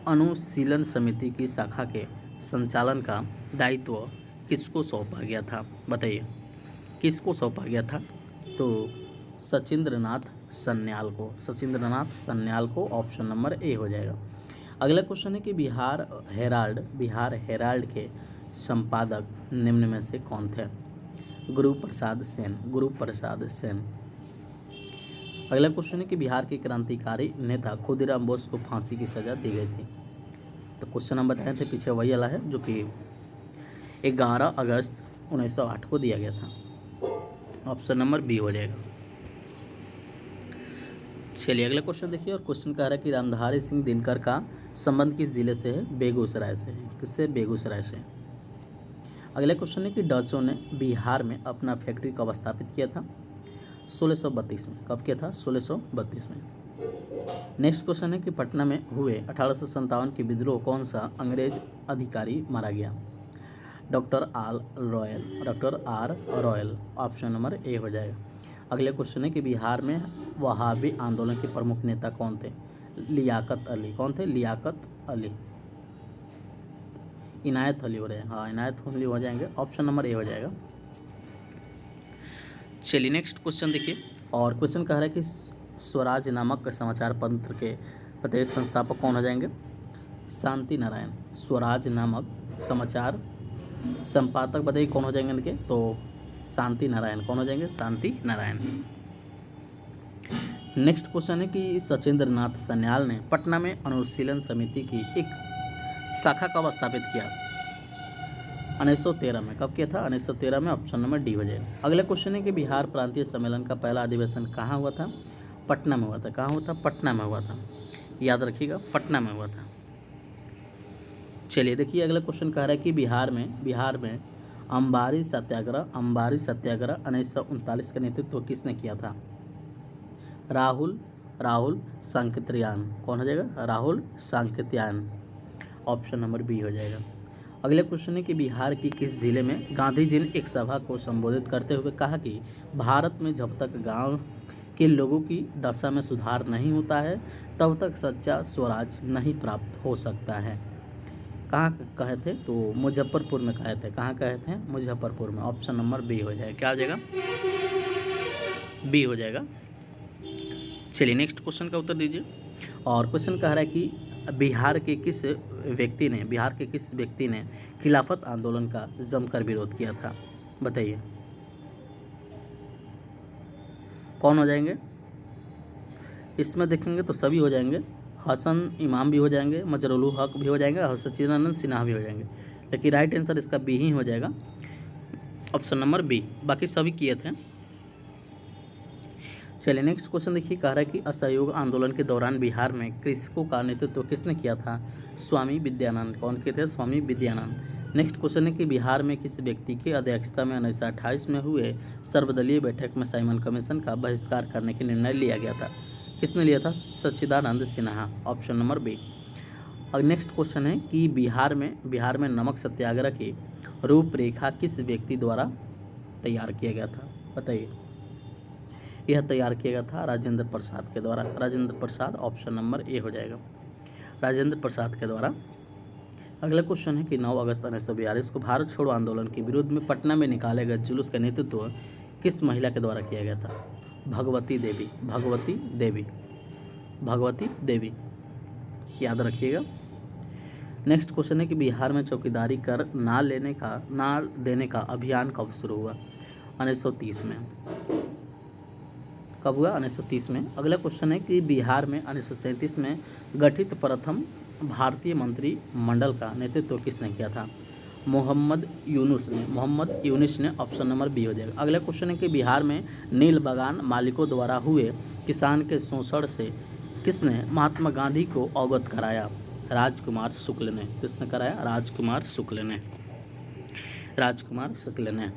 अनुशीलन समिति की शाखा के संचालन का दायित्व किसको सौंपा गया था? बताइए। किसको सौंपा गया था? तो सचिंद्रनाथ सन्याल को। सचिंद्रनाथ सन्याल को। ऑप्शन नंबर ए हो जाएगा। अगला क्वेश्चन है कि बिहार हेराल्ड के संपादक निम्न में से कौन थे? गुरु प्रसाद सेन। गुरु प्रसाद सेन। अगला क्वेश्चन है कि बिहार के क्रांतिकारी नेता खुदीराम बोस को फांसी की सज़ा दी गई थी। तो क्वेश्चन हम बताए थे पीछे वही वाला है जो कि 11 अगस्त 1908 को दिया गया था। ऑप्शन नंबर बी हो जाएगा। चलिए अगला क्वेश्चन देखिए, और क्वेश्चन कह रहा है कि रामधारी सिंह दिनकर का संबंध किस जिले से है? बेगूसराय से है। किससे? बेगूसराय से। अगला क्वेश्चन है कि डचों ने बिहार में अपना फैक्ट्री कब स्थापित किया था? 1632 में। कब किया था? 1632 में। नेक्स्ट क्वेश्चन है कि पटना में हुए 1857 के विद्रोह कौन सा अंग्रेज अधिकारी मारा गया? Doctor R royal. Option number ए हो जाएगा। अगले क्वेश्चन है कि बिहार में वहाबी आंदोलन के प्रमुख नेता कौन थे? लियाकत अली। कौन थे? लियाकत अली। इनायत अली हो रहे हैं। हाँ, इनायत अली हो जाएंगे। ऑप्शन नंबर ए हो जाएगा। चलिए नेक्स्ट क्वेश्चन देखिए, और क्वेश्चन कह रहा है कि स्वराज नामक समाचार पत्र के प्रत्येक संस्थापक कौन हो जाएंगे? शांति नारायण। स्वराज नामक समाचार संपादक बताइए कौन हो जाएंगे इनके, तो शांति नारायण। कौन हो जाएंगे? शांति नारायण। नेक्स्ट क्वेश्चन है कि सचिंद्र नाथ सन्याल ने पटना में अनुशीलन समिति की एक शाखा कब स्थापित किया? 1913 में। कब किया था? 1913 में। ऑप्शन नंबर डी हो जाएगा। अगला क्वेश्चन है कि बिहार प्रांतीय सम्मेलन का पहला अधिवेशन कहाँ हुआ था? पटना में हुआ था। कहाँ हुआ था? पटना में हुआ था। याद रखिएगा, पटना में हुआ था। चलिए देखिए, अगला क्वेश्चन कह रहा है कि बिहार में अंबारी सत्याग्रह 1939 का नेतृत्व किसने किया था? राहुल सांकृत्यायन। कौन हो जाएगा? Rahul Sankrityayan. Option number B हो जाएगा। अगले क्वेश्चन है कि बिहार की किस जिले में गांधी जी ने एक सभा को संबोधित करते हुए कहा कि भारत में जब तक गांव के लोगों की दशा में सुधार नहीं होता है तब तक सच्चा स्वराज नहीं प्राप्त हो सकता है। कहाँ कहे थे? तो मुजफ्फरपुर में कहे थे। कहाँ कहे थे? मुजफ्फरपुर में। ऑप्शन नंबर बी हो जाएगा। क्या हो जाएगा? बी हो जाएगा। चलिए नेक्स्ट क्वेश्चन का उत्तर दीजिए। और क्वेश्चन कह रहा है कि बिहार के किस व्यक्ति ने खिलाफत आंदोलन का जमकर विरोध किया था? बताइए कौन हो जाएंगे? इसमें देखेंगे तो सभी हो जाएंगे। हसन इमाम भी हो जाएंगे, मजरुल हक भी हो जाएंगे और सचिदानंद सिन्हा भी हो जाएंगे, लेकिन राइट आंसर इसका बी ही हो जाएगा। Option number B. बाकी सभी किए थे। चलिए नेक्स्ट क्वेश्चन देखिए, कह रहा है कि असहयोग आंदोलन के दौरान बिहार में कृषकों का नेतृत्व किसने किया था? स्वामी विद्यानंद। कौन के थे? स्वामी विद्यानंद। नेक्स्ट क्वेश्चन है कि बिहार में किस व्यक्ति की अध्यक्षता में 1928 में हुए सर्वदलीय बैठक में साइमन कमीशन का बहिष्कार करने का निर्णय लिया गया था? किसने लिया था? Sachchidananda Sinha. Option number B. और नेक्स्ट क्वेश्चन है कि बिहार में नमक सत्याग्रह की रूपरेखा किस व्यक्ति द्वारा तैयार किया गया था? बताइए। यह तैयार किया गया था राजेंद्र प्रसाद के द्वारा। राजेंद्र प्रसाद। ऑप्शन नंबर ए हो जाएगा। राजेंद्र प्रसाद के द्वारा। अगला क्वेश्चन है कि 9 अगस्त 1942 को भारत छोड़ो आंदोलन के विरोध में पटना में निकाले गए जुलूस का नेतृत्व किस महिला के द्वारा किया गया था? भगवती देवी। याद रखिएगा। नेक्स्ट क्वेश्चन है कि बिहार में चौकीदारी कर ना देने का अभियान कब शुरू हुआ? 1930 में। कब हुआ? 1930 में। अगला क्वेश्चन है कि बिहार में 1937 में गठित प्रथम भारतीय मंत्रिमंडल का नेतृत्व किसने किया था? मोहम्मद यूनुस ने। ऑप्शन नंबर बी हो जाएगा। अगला क्वेश्चन है कि बिहार में नील बागान मालिकों द्वारा हुए किसान के शोषण से किसने महात्मा गांधी को अवगत कराया? राजकुमार शुक्ल ने। किसने कराया? राजकुमार शुक्ल ने।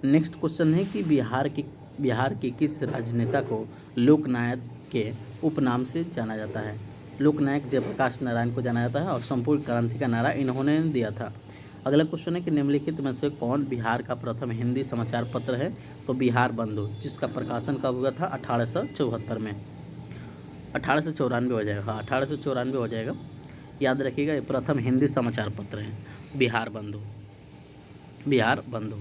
नेक्स्ट क्वेश्चन है कि बिहार के किस राजनेता को लोकनायक के उपनाम से जाना जाता है? लोकनायक जयप्रकाश नारायण को जाना जाता है और संपूर्ण क्रांति का नारा इन्होंने दिया था। अगला क्वेश्चन है कि निम्नलिखित में से कौन बिहार का प्रथम हिंदी समाचार पत्र है? तो बिहार बंधु, जिसका प्रकाशन कब हुआ था? 1874 में। 1894 हो जाएगा। हाँ, 1894 हो जाएगा। याद रखिएगा, ये प्रथम हिंदी समाचार पत्र है बिहार बंधु।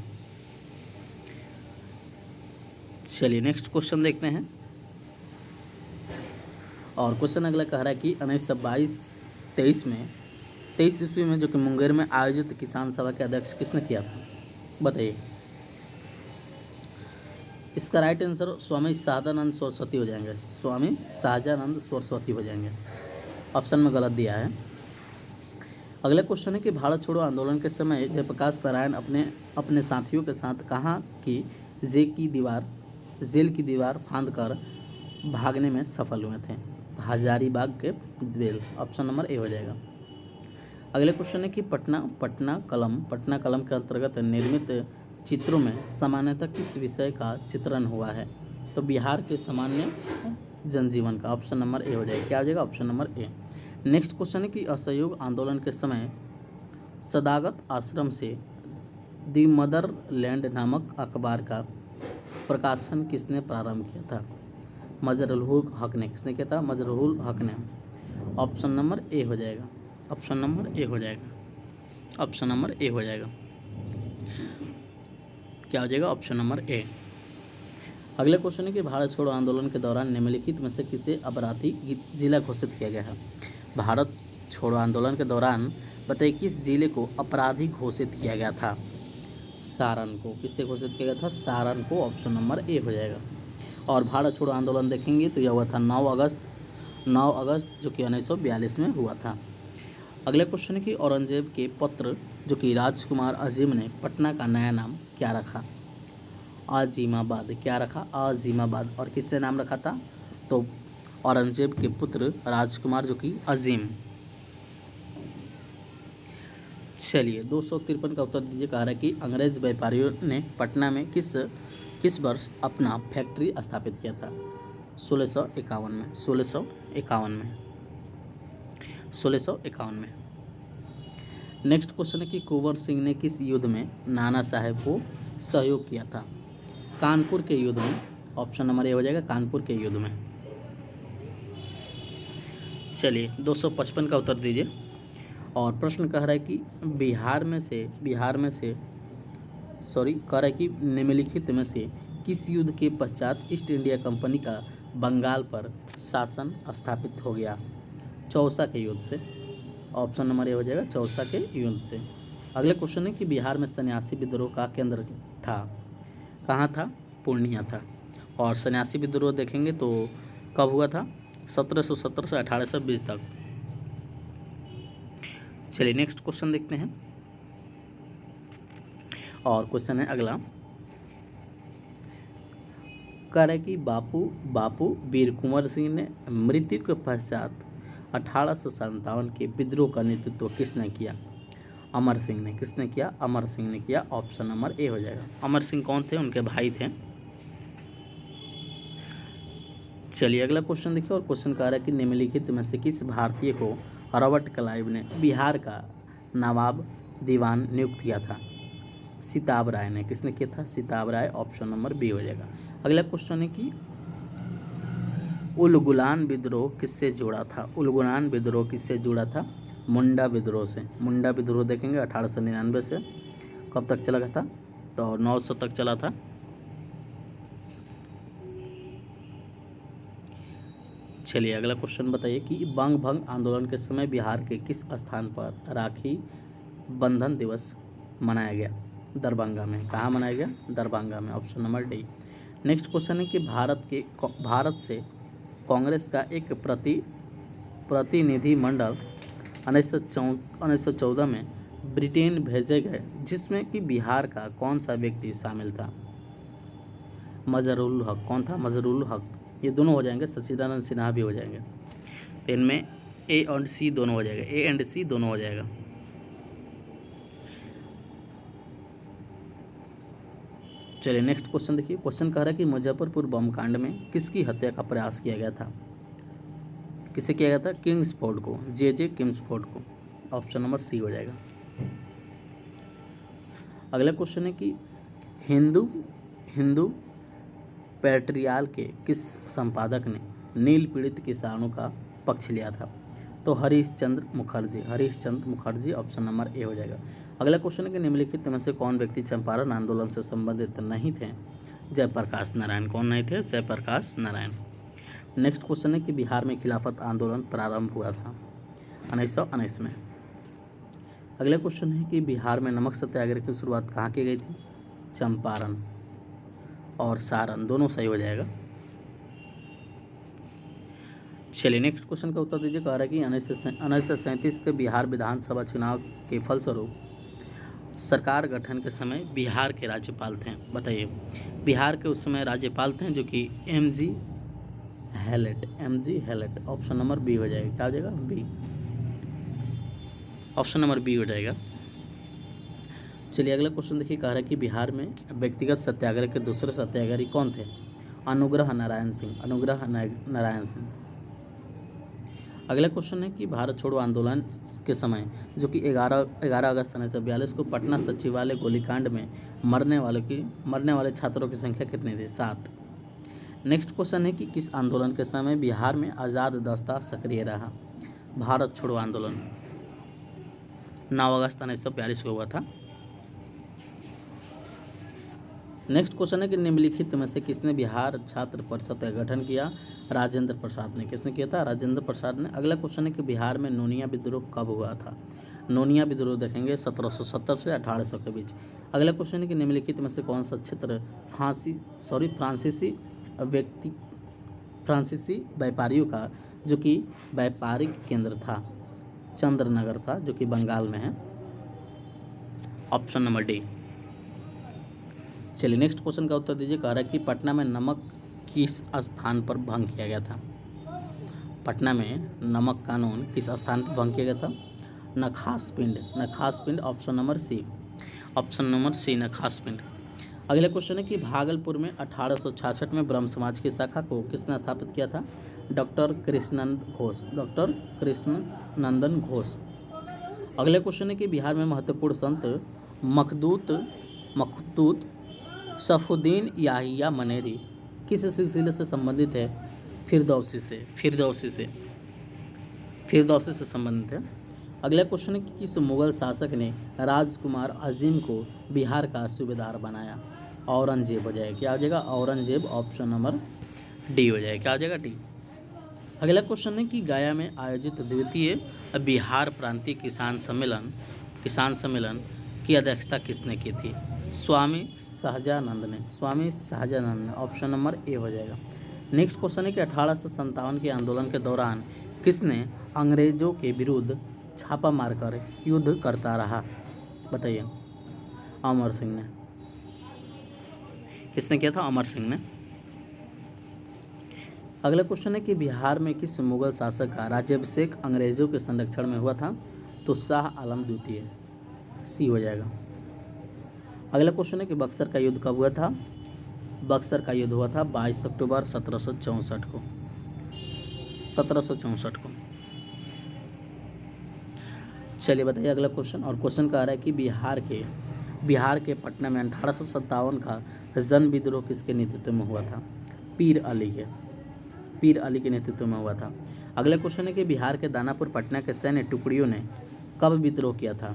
चलिए नेक्स्ट क्वेश्चन देखते हैं। और क्वेश्चन अगला कह रहा है कि 1922-23 ईस्वी में जो कि मुंगेर में आयोजित किसान सभा के अध्यक्ष किसने किया था? बताइए। इसका राइट आंसर स्वामी शाहजानंद सरस्वती हो जाएंगे। स्वामी शाहजानंद सरस्वती हो जाएंगे। ऑप्शन में गलत दिया है। अगला क्वेश्चन है कि भारत छोड़ो आंदोलन के समय जयप्रकाश नारायण अपने साथियों के साथ कहाँ की जेल की दीवार फांदकर भागने में सफल हुए थे? हजारीबाग के बेल। ऑप्शन नंबर ए हो जाएगा। अगले क्वेश्चन है कि पटना कलम के अंतर्गत निर्मित चित्रों में सामान्यतः किस विषय का चित्रण हुआ है? तो बिहार के सामान्य जनजीवन का। ऑप्शन नंबर ए हो जाएगा। क्या हो जाएगा? Option number A. Next question है कि असहयोग आंदोलन के समय सदाकत आश्रम से दी मदरलैंड नामक अखबार का प्रकाशन किसने प्रारंभ किया था? मजरुल हक ने। किसने किया था? मजरुल हक ने। ऑप्शन नंबर ए हो जाएगा। ऑप्शन नंबर ए हो जाएगा। क्या हो जाएगा? Option number A. अगला क्वेश्चन है कि भारत छोड़ो आंदोलन के दौरान निम्नलिखित में से किसे अपराधी जिला घोषित किया गया है? भारत छोड़ो आंदोलन के दौरान बताइए किस जिले को अपराधी घोषित किया गया था? सारण को। किससे घोषित किया गया था? सारण को। ऑप्शन नंबर ए हो जाएगा। और भारत छोड़ो आंदोलन देखेंगे तो यह हुआ था 9 अगस्त जो कि 1942 में हुआ था। अगला क्वेश्चन है कि औरंगजेब के पुत्र जो कि राजकुमार अजीम ने पटना का नया नाम क्या रखा? आजिमाबाद। क्या रखा? आजिमाबाद। और किससे नाम रखा था? तो औरंगजेब के पुत्र राजकुमार जो कि अजीम। चलिए 253 का उत्तर दीजिए। कह रहा है कि अंग्रेज व्यापारियों ने पटना में किस वर्ष अपना फैक्ट्री स्थापित किया था? 1651 में। 1651 में। नेक्स्ट क्वेश्चन है कि कुंवर सिंह ने किस युद्ध में नाना साहेब को सहयोग किया था? कानपुर के युद्ध में। ऑप्शन नंबर ए हो जाएगा, कानपुर के युद्ध में। चलिए 255 का उत्तर दीजिए। और प्रश्न कह रहा है कि कह रहा है कि निम्नलिखित में से किस युद्ध के पश्चात ईस्ट इंडिया कंपनी का बंगाल पर शासन स्थापित हो गया? चौसा के युद्ध से। ऑप्शन नंबर ए हो जाएगा, चौसा के युद्ध से। अगले क्वेश्चन है कि बिहार में सन्यासी विद्रोह का केंद्र था, कहाँ था? पूर्णिया था। और सन्यासी विद्रोह देखेंगे तो कब हुआ था? 1770 से 1820 तक। चलिए नेक्स्ट क्वेश्चन देखते हैं। और क्वेश्चन है अगला, कह रहा है कि बापू वीर कुंवर सिंह ने मृत्यु के पश्चात 1857 के विद्रोह का नेतृत्व किसने किया? अमर सिंह ने। किसने किया? अमर सिंह ने किया। ऑप्शन नंबर ए हो जाएगा। अमर सिंह कौन थे? उनके भाई थे। चलिए अगला क्वेश्चन देखिए। और क्वेश्चन कह रहा है कि निम्नलिखित में से किस भारतीय को रॉबर्ट क्लाइव ने बिहार का नवाब दीवान नियुक्त किया था? सिताब राय ने। किसने किया था? सिताब राय। ऑप्शन नंबर बी हो जाएगा। अगला क्वेश्चन है कि उलगुलान विद्रोह किससे जुड़ा था? उलगुलान विद्रोह किससे जुड़ा था? मुंडा विद्रोह से। मुंडा विद्रोह देखेंगे 1899 से कब तक चला था? तो 900 तक चला था। चलिए अगला क्वेश्चन बताइए कि बंग भंग आंदोलन के समय बिहार के किस स्थान पर राखी बंधन दिवस मनाया गया? दरभंगा में। कहाँ मनाया गया? दरभंगा में। Option number D. Next question है कि भारत से कांग्रेस का एक प्रतिनिधिमंडल 1914 में ब्रिटेन भेजे गए, जिसमें कि बिहार का कौन सा व्यक्ति शामिल था? मजरूल हक। कौन था? मजरूल हक। ये दोनों हो जाएंगे, सच्चिदानंद सिन्हा भी हो जाएंगे। इनमें ए और सी दोनों हो जाएगा, ए एंड सी दोनों हो जाएगा। चलिए नेक्स्ट क्वेश्चन देखिए। क्वेश्चन कह रहा है कि मुजफ्फरपुर बम कांड में किसकी हत्या का प्रयास किया गया था? किसे किया गया था? किंग्सफोर्ड को। जे किंग्सफोर्ड को। ऑप्शन नंबर सी हो जाएगा। अगला क्वेश्चन है कि हिंदू पैट्रियाल के किस संपादक ने नील पीड़ित किसानों का पक्ष लिया था? तो हरीशचंद्र मुखर्जी। ऑप्शन नंबर ए हो जाएगा। अगला क्वेश्चन है कि निम्नलिखित में से कौन व्यक्ति चंपारण आंदोलन से संबंधित नहीं थे? जयप्रकाश नारायण। कौन नहीं थे? जयप्रकाश नारायण। नेक्स्ट क्वेश्चन है कि बिहार में खिलाफत आंदोलन प्रारंभ हुआ था 1919 में। अगला क्वेश्चन है कि बिहार में नमक सत्याग्रह की शुरुआत कहाँ की गई थी? चंपारण और सारण, दोनों सही हो जाएगा। चलिए नेक्स्ट क्वेश्चन का उत्तर दीजिए। कह रहा है कि 1937 के बिहार विधानसभा चुनाव के फलस्वरूप सरकार गठन के समय बिहार के राज्यपाल थे। बताइए, बिहार के उस समय राज्यपाल थे जो कि M G. Hallett. Option number B हो जाएगा। क्या हो जाएगा? बी। ऑप्शन नंबर बी हो जाएगा। चलिए अगला क्वेश्चन देखिए। कह रहा है कि बिहार में व्यक्तिगत सत्याग्रह के दूसरे सत्याग्रही कौन थे? अनुग्रह नारायण सिंह। अगला क्वेश्चन है कि भारत छोड़ो आंदोलन के समय जो कि 11 अगस्त 1942 को पटना सचिवालय गोलीकांड में मरने वाले छात्रों की संख्या कितनी थी? 7। नेक्स्ट क्वेश्चन है कि किस आंदोलन के समय बिहार में आज़ाद दस्ता सक्रिय रहा? भारत छोड़ो आंदोलन 9 अगस्त 1942 को हुआ था। नेक्स्ट क्वेश्चन है कि निम्नलिखित में से किसने बिहार छात्र परिषद का गठन किया? राजेंद्र प्रसाद ने। किसने किया था? राजेंद्र प्रसाद ने। अगला क्वेश्चन है कि बिहार में नोनिया विद्रोह कब हुआ था? नोनिया विद्रोह देखेंगे 1770 से 1800 के बीच। अगला क्वेश्चन है कि निम्नलिखित में से कौन सा क्षेत्र फ्रांसीसी व्यापारियों का जो कि व्यापारिक केंद्र था? चंद्रनगर था, जो कि बंगाल में है। Option number D. चलिए नेक्स्ट क्वेश्चन का उत्तर दीजिए। कह रहा है कि पटना में नमक किस स्थान पर भंग किया गया था? पटना में नमक कानून किस स्थान पर भंग किया गया था? नखास पिंड। ऑप्शन नंबर सी। नखास पिंड। अगला क्वेश्चन है कि भागलपुर में 1866 में ब्रह्म समाज की शाखा को किसने स्थापित किया था? डॉक्टर कृष्णनंदन घोष। अगला क्वेश्चन है कि बिहार में महत्वपूर्ण संत मखदूत सफुद्दीन याहिया मनेरी किस सिलसिले से संबंधित है? फिरदौसी से संबंधित है। अगला क्वेश्चन है कि किस मुगल शासक ने राजकुमार अजीम को बिहार का सूबेदार बनाया? औरंगजेब हो जाएगा। क्या हो जाएगा? औरंगजेब। ऑप्शन नंबर डी हो जाएगा। क्या हो जाएगा? डी। अगला क्वेश्चन है कि गया में आयोजित द्वितीय बिहार प्रांतीय किसान सम्मेलन की अध्यक्षता किसने की थी? स्वामी सहजानंद ने। ऑप्शन नंबर ए हो जाएगा। नेक्स्ट क्वेश्चन है कि 1857 के आंदोलन के दौरान किसने अंग्रेजों के विरुद्ध छापा मारकर युद्ध करता रहा? बताइए। अमर सिंह ने। किसने किया था? अमर सिंह ने। अगला क्वेश्चन है कि बिहार में किस मुगल शासक का राज्याभिषेक अंग्रेजों के संरक्षण में हुआ था? तो शाह आलम द्वितीय। सी हो जाएगा। अगला क्वेश्चन है कि बक्सर का युद्ध कब हुआ था? बक्सर का युद्ध हुआ था 22 अक्टूबर 1764 को। चलिए बताइए अगला क्वेश्चन। और क्वेश्चन कह रहा है कि बिहार के पटना में 1857 का जन विद्रोह किसके नेतृत्व में हुआ था? पीर अली के नेतृत्व में हुआ था। अगला क्वेश्चन है कि बिहार के दानापुर पटना के सैन्य टुकड़ियों ने कब विद्रोह किया था?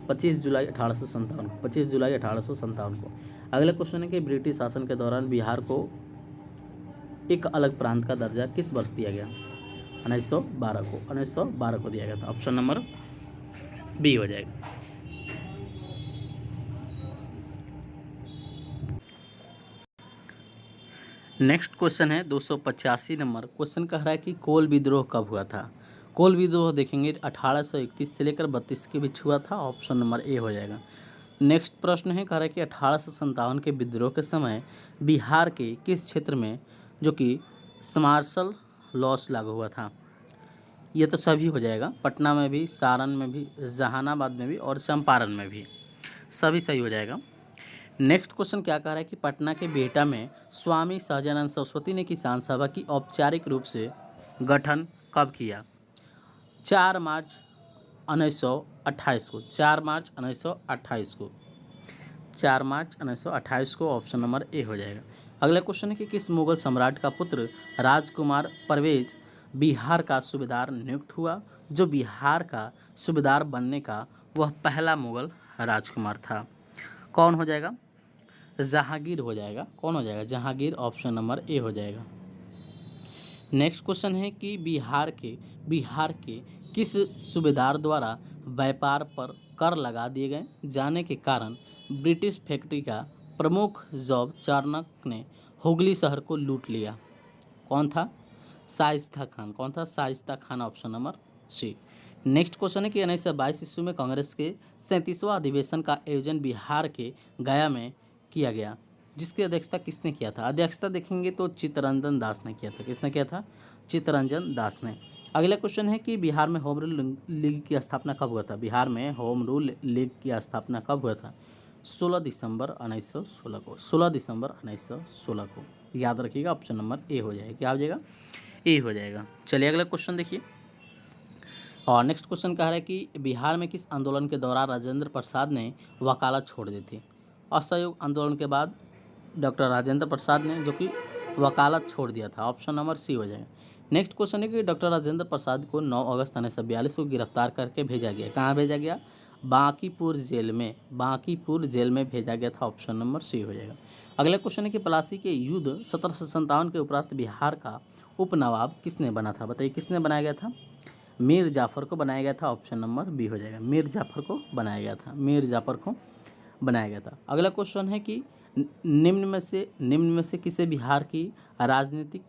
25 जुलाई 1857 को। अगला क्वेश्चन है कि ब्रिटिश शासन के दौरान बिहार को एक अलग प्रांत का दर्जा किस वर्ष दिया गया? 1912 को दिया गया था। ऑप्शन नंबर बी हो जाएगा। नेक्स्ट क्वेश्चन है 285 नंबर। क्वेश्चन कह रहा है कि कोल विद्रोह कब हुआ था? कोल विद्रोह देखेंगे 1831 से लेकर 32 के बीच हुआ था। ऑप्शन नंबर ए हो जाएगा। नेक्स्ट प्रश्न है, कह रहा है कि 1857 के विद्रोह के समय बिहार के किस क्षेत्र में जो कि मार्शल लॉस लागू हुआ था? ये तो सभी हो जाएगा। पटना में भी, सारण में भी, जहानाबाद में भी और चंपारण में भी। सभी सही हो जाएगा। नेक्स्ट क्वेश्चन क्या कह रहा है कि पटना के बिहटा में स्वामी सहजानंद सरस्वती ने किसान सभा की औपचारिक रूप से गठन कब किया? 4 मार्च 1928 को। 4 मार्च 1928 को। ऑप्शन नंबर ए हो जाएगा। अगला क्वेश्चन है कि किस मुगल सम्राट का पुत्र राजकुमार परवेज बिहार का सूबेदार नियुक्त हुआ? जो बिहार का सूबेदार बनने का वह पहला मुगल राजकुमार था। कौन हो जाएगा? जहांगीर हो जाएगा। कौन हो जाएगा? जहांगीर। ऑप्शन नंबर ए हो जाएगा। नेक्स्ट क्वेश्चन है कि बिहार के किस सूबेदार द्वारा व्यापार पर कर लगा दिए गए जाने के कारण ब्रिटिश फैक्ट्री का प्रमुख जॉब चार्नक ने हुगली शहर को लूट लिया? कौन था? शाइस्ता खान। कौन था? Shaista Khan. Option number C. Next question है कि 1922 ईस्वी में कांग्रेस के 37वां अधिवेशन का आयोजन बिहार के गया में किया गया, जिसकी अध्यक्षता किसने किया था? अध्यक्षता देखेंगे तो चित्तरंजन दास ने किया था। किसने किया था? चित्तरंजन दास ने। अगला क्वेश्चन है कि बिहार में होम रूल लीग की स्थापना कब हुआ था? बिहार में होम रूल लीग की स्थापना कब हुआ था? 16 दिसंबर 1916 को। 16 दिसंबर 1916 को। याद रखिएगा। ऑप्शन नंबर ए हो जाएगा। क्या हो जाएगा? ए हो जाएगा। चलिए अगला क्वेश्चन देखिए। और नेक्स्ट क्वेश्चन कह रहा है कि बिहार में किस आंदोलन के दौरान राजेंद्र प्रसाद ने वकालत छोड़ दी थी? असहयोग आंदोलन के बाद डॉक्टर राजेंद्र प्रसाद ने जो कि वकालत छोड़ दिया था। ऑप्शन नंबर सी हो जाएगा। नेक्स्ट क्वेश्चन है कि डॉक्टर राजेंद्र प्रसाद को 9 अगस्त 1942 को गिरफ्तार करके भेजा गया। कहाँ भेजा गया? बांकीपुर जेल में भेजा गया था। ऑप्शन नंबर सी हो जाएगा। अगला क्वेश्चन है कि प्लासी के युद्ध 1757 के उपरांत बिहार का उपनवाब किसने बना था? बताइए किसने बनाया गया था? मीर जाफर को बनाया गया था। ऑप्शन नंबर बी हो जाएगा, मीर जाफर को बनाया गया था, मीर जाफर को बनाया गया था। अगला क्वेश्चन है कि निम्न में से किसे बिहार की राजनीतिक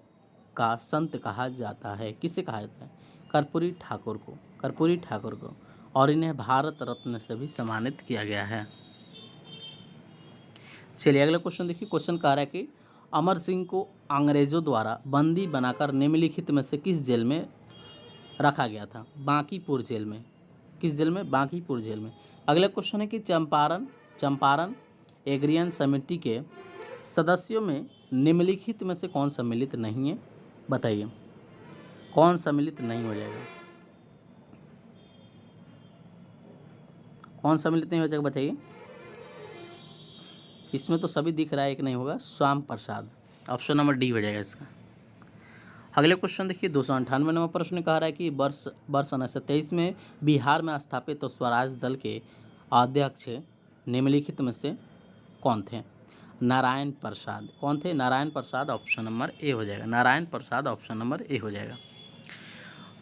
का संत कहा जाता है? किसे कहा जाता है? कर्पूरी ठाकुर को, कर्पूरी ठाकुर को, और इन्हें भारत रत्न से भी सम्मानित किया गया है। चलिए अगला क्वेश्चन देखिए। क्वेश्चन कह रहा है कि अमर सिंह को अंग्रेजों द्वारा बंदी बनाकर निम्नलिखित में से किस जेल में रखा गया था? बांकीपुर जेल में। किस जेल में? बांकीपुर जेल में। अगला क्वेश्चन है कि चंपारण एग्रियन समिति के सदस्यों में निम्नलिखित में से कौन सम्मिलित नहीं है? बताइए कौन सम्मिलित नहीं हो जाएगा? कौन सम्मिलित नहीं हो जाएगा बताइए? इसमें तो सभी दिख रहा है, एक नहीं होगा, Shyam Prasad. Option number D हो जाएगा इसका। अगले क्वेश्चन देखिए 298 नंबर प्रश्न कह रहा है कि वर्ष 1923 में बिहार में स्थापित तो स्वराज दल के अध्यक्ष निम्नलिखित में से कौन थे? नारायण प्रसाद। कौन थे? नारायण प्रसाद। ऑप्शन नंबर ए हो जाएगा, नारायण प्रसाद। ऑप्शन नंबर ए हो जाएगा।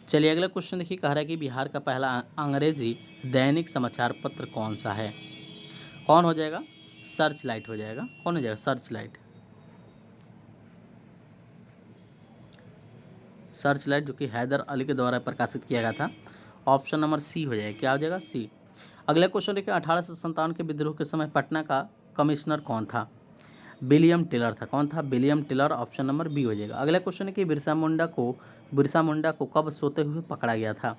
चलिए अगला क्वेश्चन देखिए कह रहा है कि बिहार का पहला अंग्रेजी दैनिक समाचार पत्र कौन सा है? कौन हो जाएगा? सर्च लाइट हो जाएगा। कौन हो जाएगा? Search light. सर्च लाइट जो कि हैदर अली के द्वारा प्रकाशित किया गया था। ऑप्शन नंबर सी हो जाएगा। क्या हो जाएगा? सी। अगला क्वेश्चन देखिए 1857 के विद्रोह के समय पटना का कमिश्नर कौन था? विलियम टेलर था। कौन था? William Taylor. Option number B हो जाएगा। अगला क्वेश्चन है कि बिरसा मुंडा को कब सोते हुए पकड़ा गया था?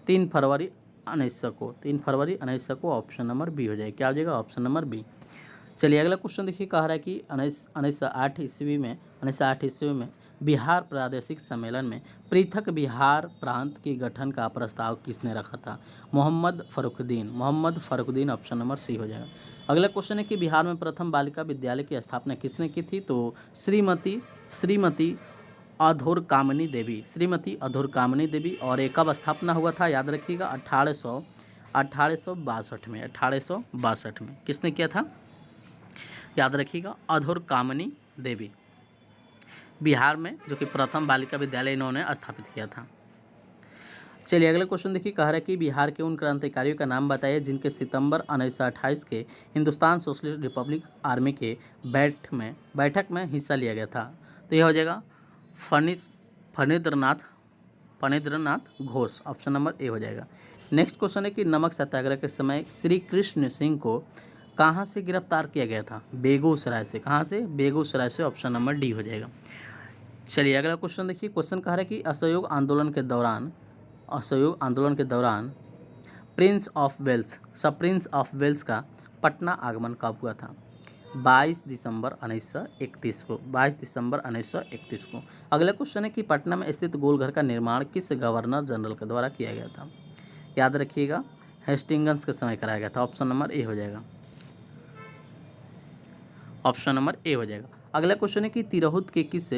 3 फरवरी 1900 को। 3 फरवरी 1900 को। ऑप्शन नंबर बी हो जाएगा। क्या हो जाएगा? Option number B. चलिए अगला क्वेश्चन देखिए कह रहा है कि 1908 ईस्वी में बिहार प्रादेशिक सम्मेलन में पृथक बिहार प्रांत के गठन का प्रस्ताव किसने रखा था? Mohammad Fakhruddin. Option number C हो जाएगा। अगला क्वेश्चन है कि बिहार में प्रथम बालिका विद्यालय की स्थापना किसने की थी? तो श्रीमती अधूर कामिनी देवी। और एक कब स्थापना हुआ था? याद रखिएगा 1862 में। किसने किया था? याद रखिएगा अधूर कामिनी देवी। बिहार में जो कि प्रथम बालिका विद्यालय इन्होंने स्थापित किया था। चलिए अगला क्वेश्चन देखिए कह रहा है कि बिहार के उन क्रांतिकारियों का नाम बताइए जिनके सितंबर 1928 के हिंदुस्तान सोशलिस्ट रिपब्लिक आर्मी के बैठक में हिस्सा लिया गया था। तो यह हो जाएगा फणींद्रनाथ घोष। ऑप्शन नंबर ए हो जाएगा। नेक्स्ट क्वेश्चन है कि नमक सत्याग्रह के समय श्री कृष्ण सिंह को कहाँ से गिरफ्तार किया गया था? बेगूसराय से। कहाँ से? बेगूसराय से। ऑप्शन नंबर डी हो जाएगा। चलिए अगला क्वेश्चन देखिए। क्वेश्चन कह रहा है कि असहयोग आंदोलन के दौरान प्रिंस ऑफ वेल्स का पटना आगमन कब हुआ था? 22 दिसंबर 1931 को। अगला क्वेश्चन है कि पटना में स्थित गोलघर का निर्माण किस गवर्नर जनरल के द्वारा किया गया था? याद रखिएगा हेस्टिंग्स के समय कराया गया था। ऑप्शन नंबर ए हो जाएगा। ऑप्शन नंबर ए हो जाएगा। अगला क्वेश्चन है कि तिरहुत के किस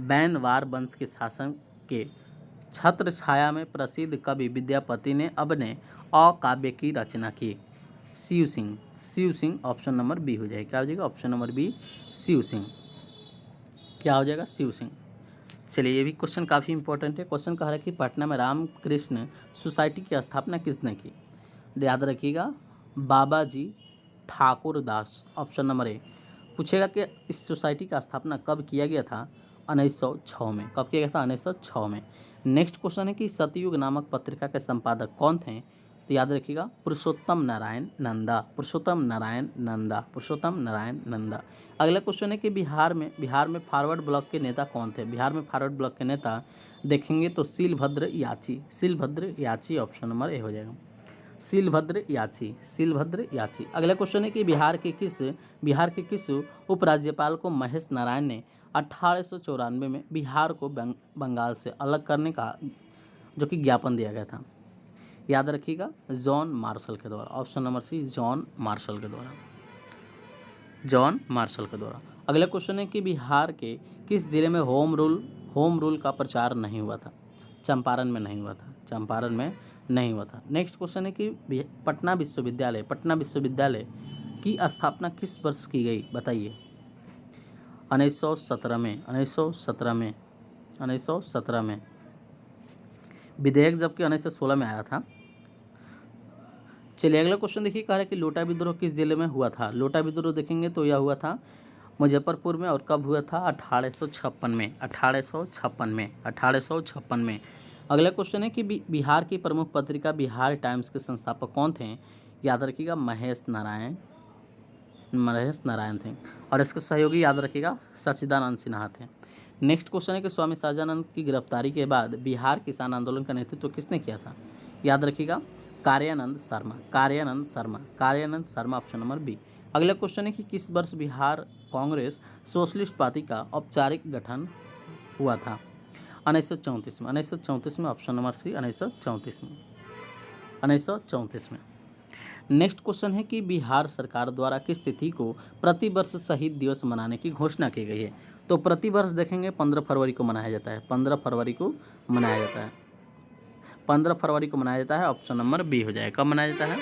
बैनवार वंश के शासन के छत्र छाया में प्रसिद्ध कवि विद्यापति ने अपने अकाव्य की रचना की? Shiv Singh. Option number B हो जाएगा। क्या हो जाएगा? Option number B Shiv Singh. क्या हो जाएगा? शिव सिंह। चलिए ये भी क्वेश्चन काफ़ी इंपॉर्टेंट है। क्वेश्चन कह रहा है कि पटना में रामकृष्ण सोसाइटी की स्थापना किसने की? याद रखिएगा Babaji Thakur Das. Option number A. पूछेगा कि इस सोसाइटी का स्थापना कब किया गया था? 1906 में। कब किया गया था? 1906 में। नेक्स्ट क्वेश्चन है कि सतयुग नामक पत्रिका के संपादक कौन थे? तो याद रखिएगा पुरुषोत्तम नारायण नंदा। अगला क्वेश्चन है कि बिहार में फॉरवर्ड ब्लॉक के नेता कौन थे? बिहार में फॉरवर्ड ब्लॉक के नेता देखेंगे तो सीलभद्र याची। ऑप्शन नंबर ए हो जाएगा। सीलभद्र याची। अगला क्वेश्चन है कि बिहार के किस उपराज्यपाल को महेश नारायण ने 1894 में बिहार को बंगाल से अलग करने का जो कि ज्ञापन दिया गया था? याद रखिएगा जॉन मार्शल के द्वारा। Option number C John Marshall के द्वारा। अगला क्वेश्चन है कि बिहार के किस जिले में होम रूल का प्रचार नहीं हुआ था? चंपारण में नहीं हुआ था। चंपारण में नहीं हुआ था। नेक्स्ट क्वेश्चन है कि पटना विश्वविद्यालय की स्थापना किस वर्ष की गई, बताइए। 1917 में, 1917 में। विधेयक जबकि 1916 में आया था। चलिए अगला क्वेश्चन देखिए, कह रहा है कि लोटा विद्रोह किस जिले में हुआ था। लोटा विद्रोह देखेंगे तो यह हुआ था मुजफ्फरपुर में, और कब हुआ था, 1856 में, 1856 में। अगला क्वेश्चन है कि बिहार की प्रमुख पत्रिका बिहार टाइम्स के संस्थापक कौन थे, याद रखिएगा महेश नारायण थे, और इसके सहयोगी याद रखिएगा सच्चिदानंद सिन्हा थे। नेक्स्ट क्वेश्चन है कि स्वामी सहजानंद की गिरफ्तारी के बाद बिहार किसान आंदोलन का नेतृत्व किसने किया था, याद रखिएगा Karyanand Sharma, option number B. अगला क्वेश्चन है कि किस वर्ष बिहार कांग्रेस सोशलिस्ट पार्टी का औपचारिक गठन हुआ था, 1934 में, ऑप्शन नंबर सी, 1934 में। नेक्स्ट क्वेश्चन है कि बिहार सरकार द्वारा किस तिथि को प्रतिवर्ष शहीद दिवस मनाने की घोषणा की गई है। तो प्रतिवर्ष देखेंगे 15 फरवरी को मनाया जाता है, 15 फरवरी को मनाया जाता है, ऑप्शन नंबर बी हो जाएगा। कब मनाया जाता है,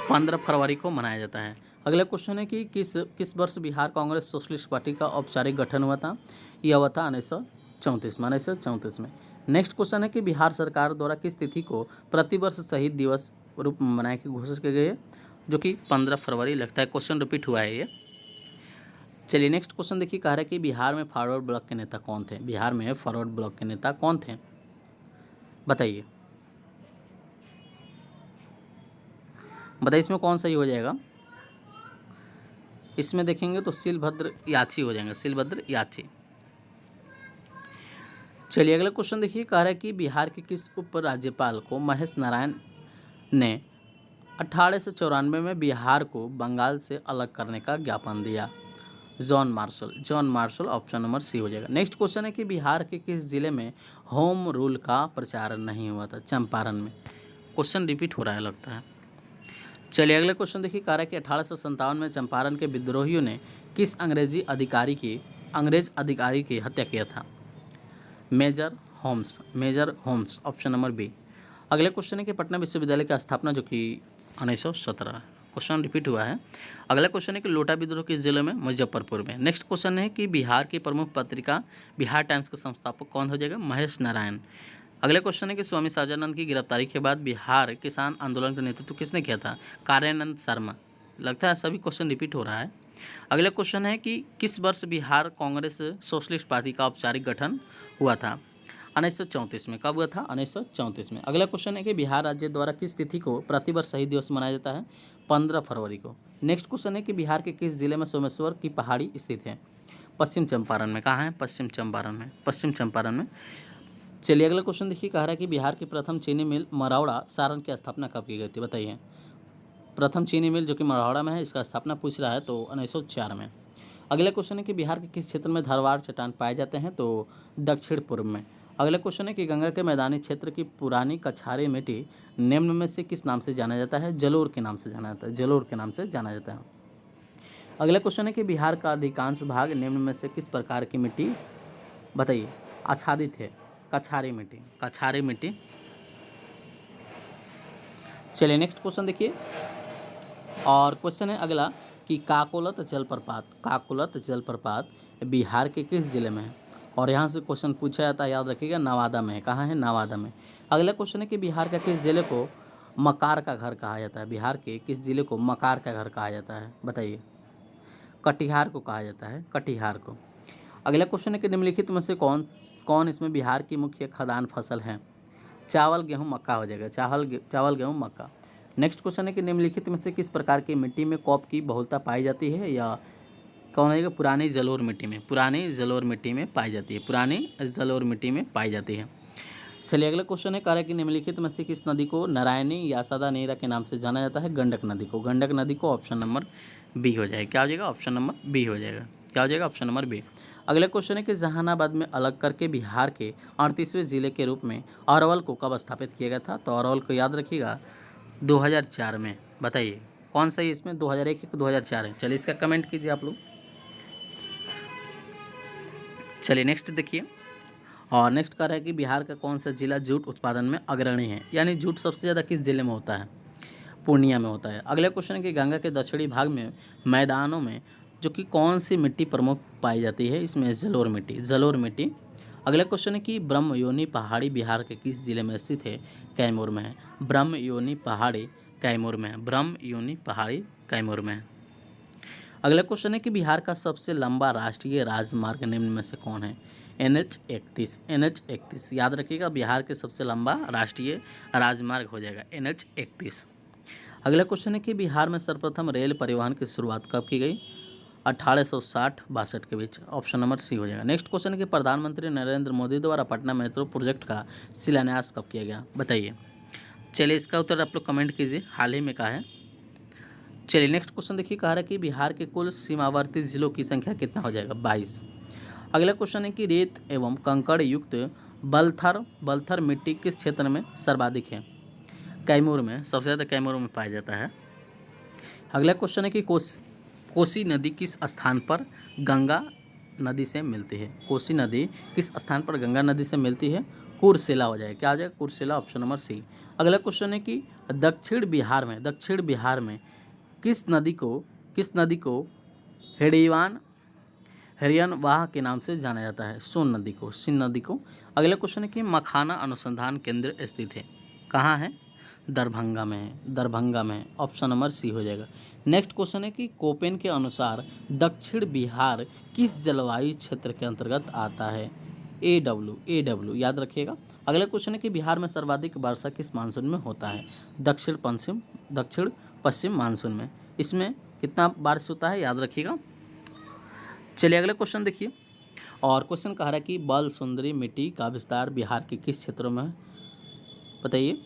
15 फरवरी को मनाया जाता है। अगला क्वेश्चन है कि किस वर्ष बिहार कांग्रेस सोशलिस्ट पार्टी का औपचारिक गठन हुआ था, यह हुआ था 1934 में। नेक्स्ट क्वेश्चन है कि बिहार सरकार द्वारा किस तिथि को प्रतिवर्ष शहीद दिवस रूप में मनाने की घोषणा की गई है, जो कि 15 फरवरी लगता है। क्वेश्चन रिपीट हुआ है ये। चलिए नेक्स्ट क्वेश्चन देखिए, कह रहा है कि बिहार में फॉरवर्ड ब्लॉक के नेता कौन थे, बताइए। इसमें कौन सही हो जाएगा। इसमें देखेंगे तो शिलभद्र याची हो जाएंगे, शिलभद्र याची। चलिए अगला क्वेश्चन देखिए, कह रहा है कि बिहार के किस उपराज्यपाल को महेश नारायण ने 1894 में बिहार को बंगाल से अलग करने का ज्ञापन दिया, John Marshall, option number C हो जाएगा। नेक्स्ट क्वेश्चन है कि बिहार के किस जिले में होम रूल का प्रचार नहीं हुआ था, चंपारण में। क्वेश्चन रिपीट हो रहा है लगता है। चलिए अगला क्वेश्चन देखिए, कह रहा है कि 1857 में चंपारण के विद्रोहियों ने किस अंग्रेज अधिकारी की हत्या किया था, Major Holmes, option number B. अगले क्वेश्चन है कि पटना विश्वविद्यालय की स्थापना जो कि 1917, क्वेश्चन रिपीट हुआ है। अगला क्वेश्चन है कि लोटा विद्रोह किस जिले में, मुजफ्फरपुर में। नेक्स्ट क्वेश्चन है कि बिहार की प्रमुख पत्रिका बिहार टाइम्स के संस्थापक कौन हो जाएगा, महेश नारायण। अगले क्वेश्चन है कि स्वामी सहजानंद की गिरफ्तारी के बाद बिहार किसान आंदोलन का नेतृत्व किसने किया था, कार्यानंद शर्मा। लगता है सभी क्वेश्चन रिपीट हो रहा है। अगला क्वेश्चन है कि किस वर्ष बिहार कांग्रेस सोशलिस्ट पार्टी का औपचारिक गठन हुआ था, 1934 में। कब हुआ था, 1934 में। अगला क्वेश्चन है कि बिहार राज्य द्वारा किस तिथि को प्रतिवर्ष शहीद दिवस मनाया जाता है, 15 फरवरी को। नेक्स्ट क्वेश्चन है कि बिहार के किस जिले में सोमेश्वर की पहाड़ी स्थित है, पश्चिम चंपारण में। कहाँ है, पश्चिम चंपारण में। चलिए अगला क्वेश्चन देखिए, कह रहा है कि बिहार की प्रथम चीनी मिल मरौड़ा सारण की स्थापना कब की गई थी, बताइए। प्रथम चीनी मिल जो कि मरौड़ा में है, इसका स्थापना पूछ रहा है, तो 1904 में। अगला क्वेश्चन है कि बिहार के किस क्षेत्र में धारवाड़ चट्टान पाए जाते हैं, तो दक्षिण पूर्व में। अगला क्वेश्चन है कि गंगा के मैदानी क्षेत्र की पुरानी कछारी मिट्टी निम्न में से किस नाम से जाना जाता है, जलोर के नाम से जाना जाता है। अगला क्वेश्चन है कि बिहार का अधिकांश भाग निम्न में से किस प्रकार की मिट्टी, बताइए, आच्छादित है, कछारी मिट्टी। चलिए नेक्स्ट क्वेश्चन देखिए, और क्वेश्चन है अगला कि काकोलत जलप्रपात बिहार के किस जिले में है, और यहाँ से क्वेश्चन पूछा जाता है, याद रखिएगा नवादा में है। कहाँ है, नवादा में। अगला क्वेश्चन है कि बिहार का किस जिले को मकार का घर कहा जाता है, बिहार के किस जिले को मकार का घर कहा जाता है, बताइए। कटिहार को कहा जाता है, कटिहार को। अगला क्वेश्चन है कि निम्नलिखित में से कौन इसमें बिहार की मुख्य खाद्यान्न फसल है, चावल गेहूँ मक्का हो जाएगा, चावल गेहूँ मक्का। नेक्स्ट क्वेश्चन है कि निम्नलिखित में से किस प्रकार की मिट्टी में कॉप की बहुलता पाई जाती है, या कौन है, पुरानी जलोर मिट्टी में पाई जाती है। चलिए अगला क्वेश्चन है, कह रहा है कि निम्नलिखित में से किस नदी को नारायणी या सदा नीरा के नाम से जाना जाता है, गंडक नदी को, ऑप्शन नंबर बी हो जाएगा। क्या हो जाएगा, ऑप्शन नंबर बी हो जाएगा, ऑप्शन नंबर बी। अगला क्वेश्चन है कि जहानाबाद में अलग करके बिहार के 38वें जिले के रूप में अरवल को कब स्थापित किया गया था, तो अरवल को याद रखिएगा 2004 में। बताइए कौन सा है इसमें, 2001 है कि 2004 है। चलिए इसका कमेंट कीजिए आप लोग। चलिए नेक्स्ट देखिए, और नेक्स्ट कह रहा है कि बिहार का कौन सा जिला जूट उत्पादन में अग्रणी है, यानी जूट सबसे ज़्यादा किस जिले में होता है, पूर्णिया में होता है। अगला क्वेश्चन है कि गंगा के दक्षिणी भाग में मैदानों में जो कि कौन सी मिट्टी प्रमुख पाई जाती है, इसमें जलोढ़ मिट्टी, जलोढ़ मिट्टी। अगला क्वेश्चन है कि ब्रह्मयोनी पहाड़ी बिहार के किस जिले में स्थित है, कैमूर में है। ब्रह्मयोनी पहाड़ी कैमूर में है, ब्रह्मयोनी पहाड़ी कैमूर में है। अगला क्वेश्चन है कि बिहार का सबसे लंबा राष्ट्रीय राजमार्ग निम्न में से कौन है, NH-31, NH-31 याद रखिएगा, बिहार के सबसे लंबा राष्ट्रीय राजमार्ग हो जाएगा NH-31। अगला क्वेश्चन है कि बिहार में सर्वप्रथम रेल परिवहन की शुरुआत कब की गई, 1860-62 के बीच, ऑप्शन नंबर सी हो जाएगा। नेक्स्ट क्वेश्चन है कि प्रधानमंत्री नरेंद्र मोदी द्वारा पटना मेट्रो प्रोजेक्ट का शिलान्यास कब किया गया, बताइए। चलिए इसका उत्तर आप लोग कमेंट कीजिए, हाल ही में कहा है। चलिए नेक्स्ट क्वेश्चन देखिए, कह रहा है कि बिहार के कुल सीमावर्ती जिलों की संख्या कितना हो जाएगा, 22। अगला क्वेश्चन है कि रेत एवं कंकड़ युक्त बलथर मिट्टी किस क्षेत्र में सर्वाधिक है, कैमूर में, सबसे ज़्यादा कैमूर में पाया जाता है। अगला क्वेश्चन है कि कोसी नदी किस स्थान पर गंगा नदी से मिलती है, कोसी नदी किस स्थान पर गंगा नदी से मिलती है, कुर्सेला हो जाएगा, क्या हो जाएगा, कुर्सेला, ऑप्शन नंबर सी। अगला क्वेश्चन है कि दक्षिण बिहार में किस नदी को हिरण्यवाह के नाम से जाना जाता है, सोन नदी को। अगला क्वेश्चन है कि मखाना अनुसंधान केंद्र स्थित है, कहाँ है, दरभंगा में है, ऑप्शन नंबर सी हो जाएगा। नेक्स्ट क्वेश्चन है कि कोपेन के अनुसार दक्षिण बिहार किस जलवायु क्षेत्र के अंतर्गत आता है, AW याद रखिएगा। अगला क्वेश्चन है कि बिहार में सर्वाधिक वर्षा किस मानसून में होता है, दक्षिण पश्चिम मानसून में, इसमें कितना बारिश होता है, याद रखिएगा। चलिए अगला क्वेश्चन देखिए, और क्वेश्चन कह रहा है कि बाल सुंदरी मिट्टी का विस्तार बिहार के किस क्षेत्रों में है, बताइए।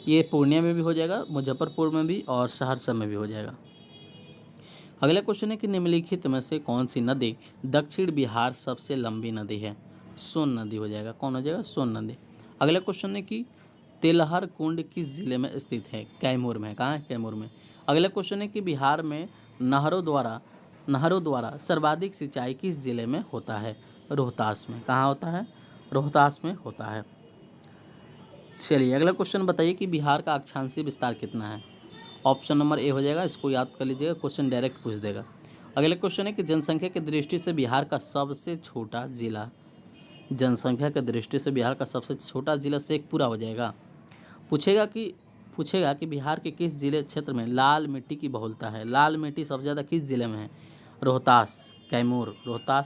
ये पूर्णिया में भी हो जाएगा, मुजफ्फरपुर में भी और सहरसा में भी हो जाएगा। अगला क्वेश्चन है कि निम्नलिखित में से कौन सी नदी दक्षिण बिहार सबसे लंबी नदी है, सोन नदी हो जाएगा, कौन हो जाएगा, सोन नदी। अगला क्वेश्चन है कि तेलहर कुंड किस जिले में स्थित है, कैमूर में, कहाँ है, कैमूर में। अगला क्वेश्चन है कि बिहार में नहरों द्वारा सर्वाधिक सिंचाई किस जिले में होता है, रोहतास में, कहाँ होता है, रोहतास में होता है। चलिए अगला क्वेश्चन बताइए कि बिहार का अक्षांशीय विस्तार कितना है, ऑप्शन नंबर ए हो जाएगा, इसको याद कर लीजिएगा, क्वेश्चन डायरेक्ट पूछ देगा। अगला क्वेश्चन है कि जनसंख्या की दृष्टि से बिहार का सबसे छोटा जिला, जनसंख्या की दृष्टि से बिहार का सबसे छोटा जिला शेखपुरा हो जाएगा। पूछेगा कि बिहार के किस जिले क्षेत्र में लाल मिट्टी की बहुलता है, लाल मिट्टी सबसे ज़्यादा किस जिले में है, रोहतास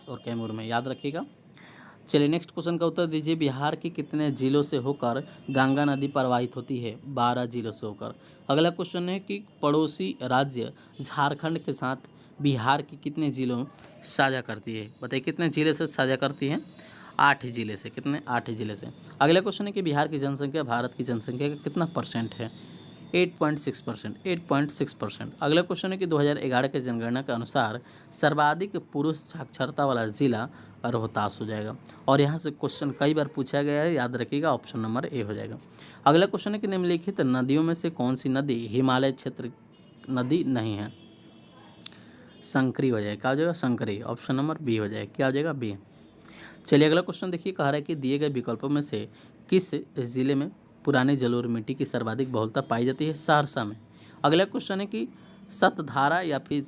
और कैमूर में, याद रखिएगा। चलिए नेक्स्ट क्वेश्चन का उत्तर दीजिए, बिहार के कितने जिलों से होकर गंगा नदी प्रवाहित होती है, 12 जिलों से होकर। अगला क्वेश्चन है कि पड़ोसी राज्य झारखंड के साथ बिहार के कितने जिलों साझा करती है, बताइए कितने जिले से साझा करती है, 8 जिले से, कितने, 8 जिले से। अगला क्वेश्चन है कि बिहार की जनसंख्या भारत की जनसंख्या का कितना परसेंट है, 8.6%। अगला क्वेश्चन है कि 2011 के जनगणना के अनुसार सर्वाधिक पुरुष साक्षरता वाला जिला रोहतास हो जाएगा, और यहाँ से क्वेश्चन कई बार पूछा गया है, याद रखिएगा, ऑप्शन नंबर ए हो जाएगा। अगला क्वेश्चन है कि निम्नलिखित नदियों में से कौन सी नदी हिमालय क्षेत्र नदी नहीं है, संकरी हो जाएगा, क्या हो जाएगा, संकरी, ऑप्शन नंबर बी हो जाएगा, क्या हो जाएगा, बी। चलिए अगला क्वेश्चन देखिए, कह रहा है कि दिए गए विकल्पों में से किस जिले में पुरानी जलोढ़ मिट्टी की सर्वाधिक बहुलता पाई जाती है, सहरसा में। अगला क्वेश्चन है कि सतधारा या फिर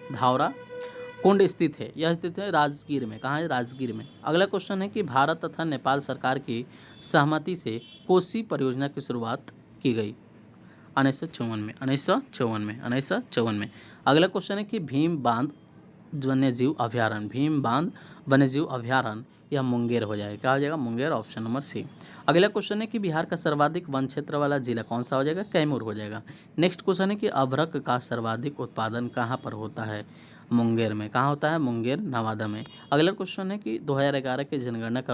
धावरा कुंड स्थित है, यह स्थित है राजगीर में, कहाँ है, राजगीर में। अगला क्वेश्चन है कि भारत तथा नेपाल सरकार की सहमति से कोसी परियोजना की शुरुआत की गई, 1954 में। अगला क्वेश्चन है कि भीम बांध वन्यजीव अभयारण्य यह मुंगेर हो जाएगा, क्या हो जाएगा, मुंगेर, ऑप्शन नंबर सी। अगला क्वेश्चन है कि बिहार का सर्वाधिक वन क्षेत्र वाला जिला कौन सा हो जाएगा, कैमूर हो जाएगा। नेक्स्ट क्वेश्चन है कि अभ्रक का सर्वाधिक उत्पादन कहाँ पर होता है, मुंगेर में, कहाँ होता है, मुंगेर, नवादा में। अगला क्वेश्चन है कि 2011 के जनगणना के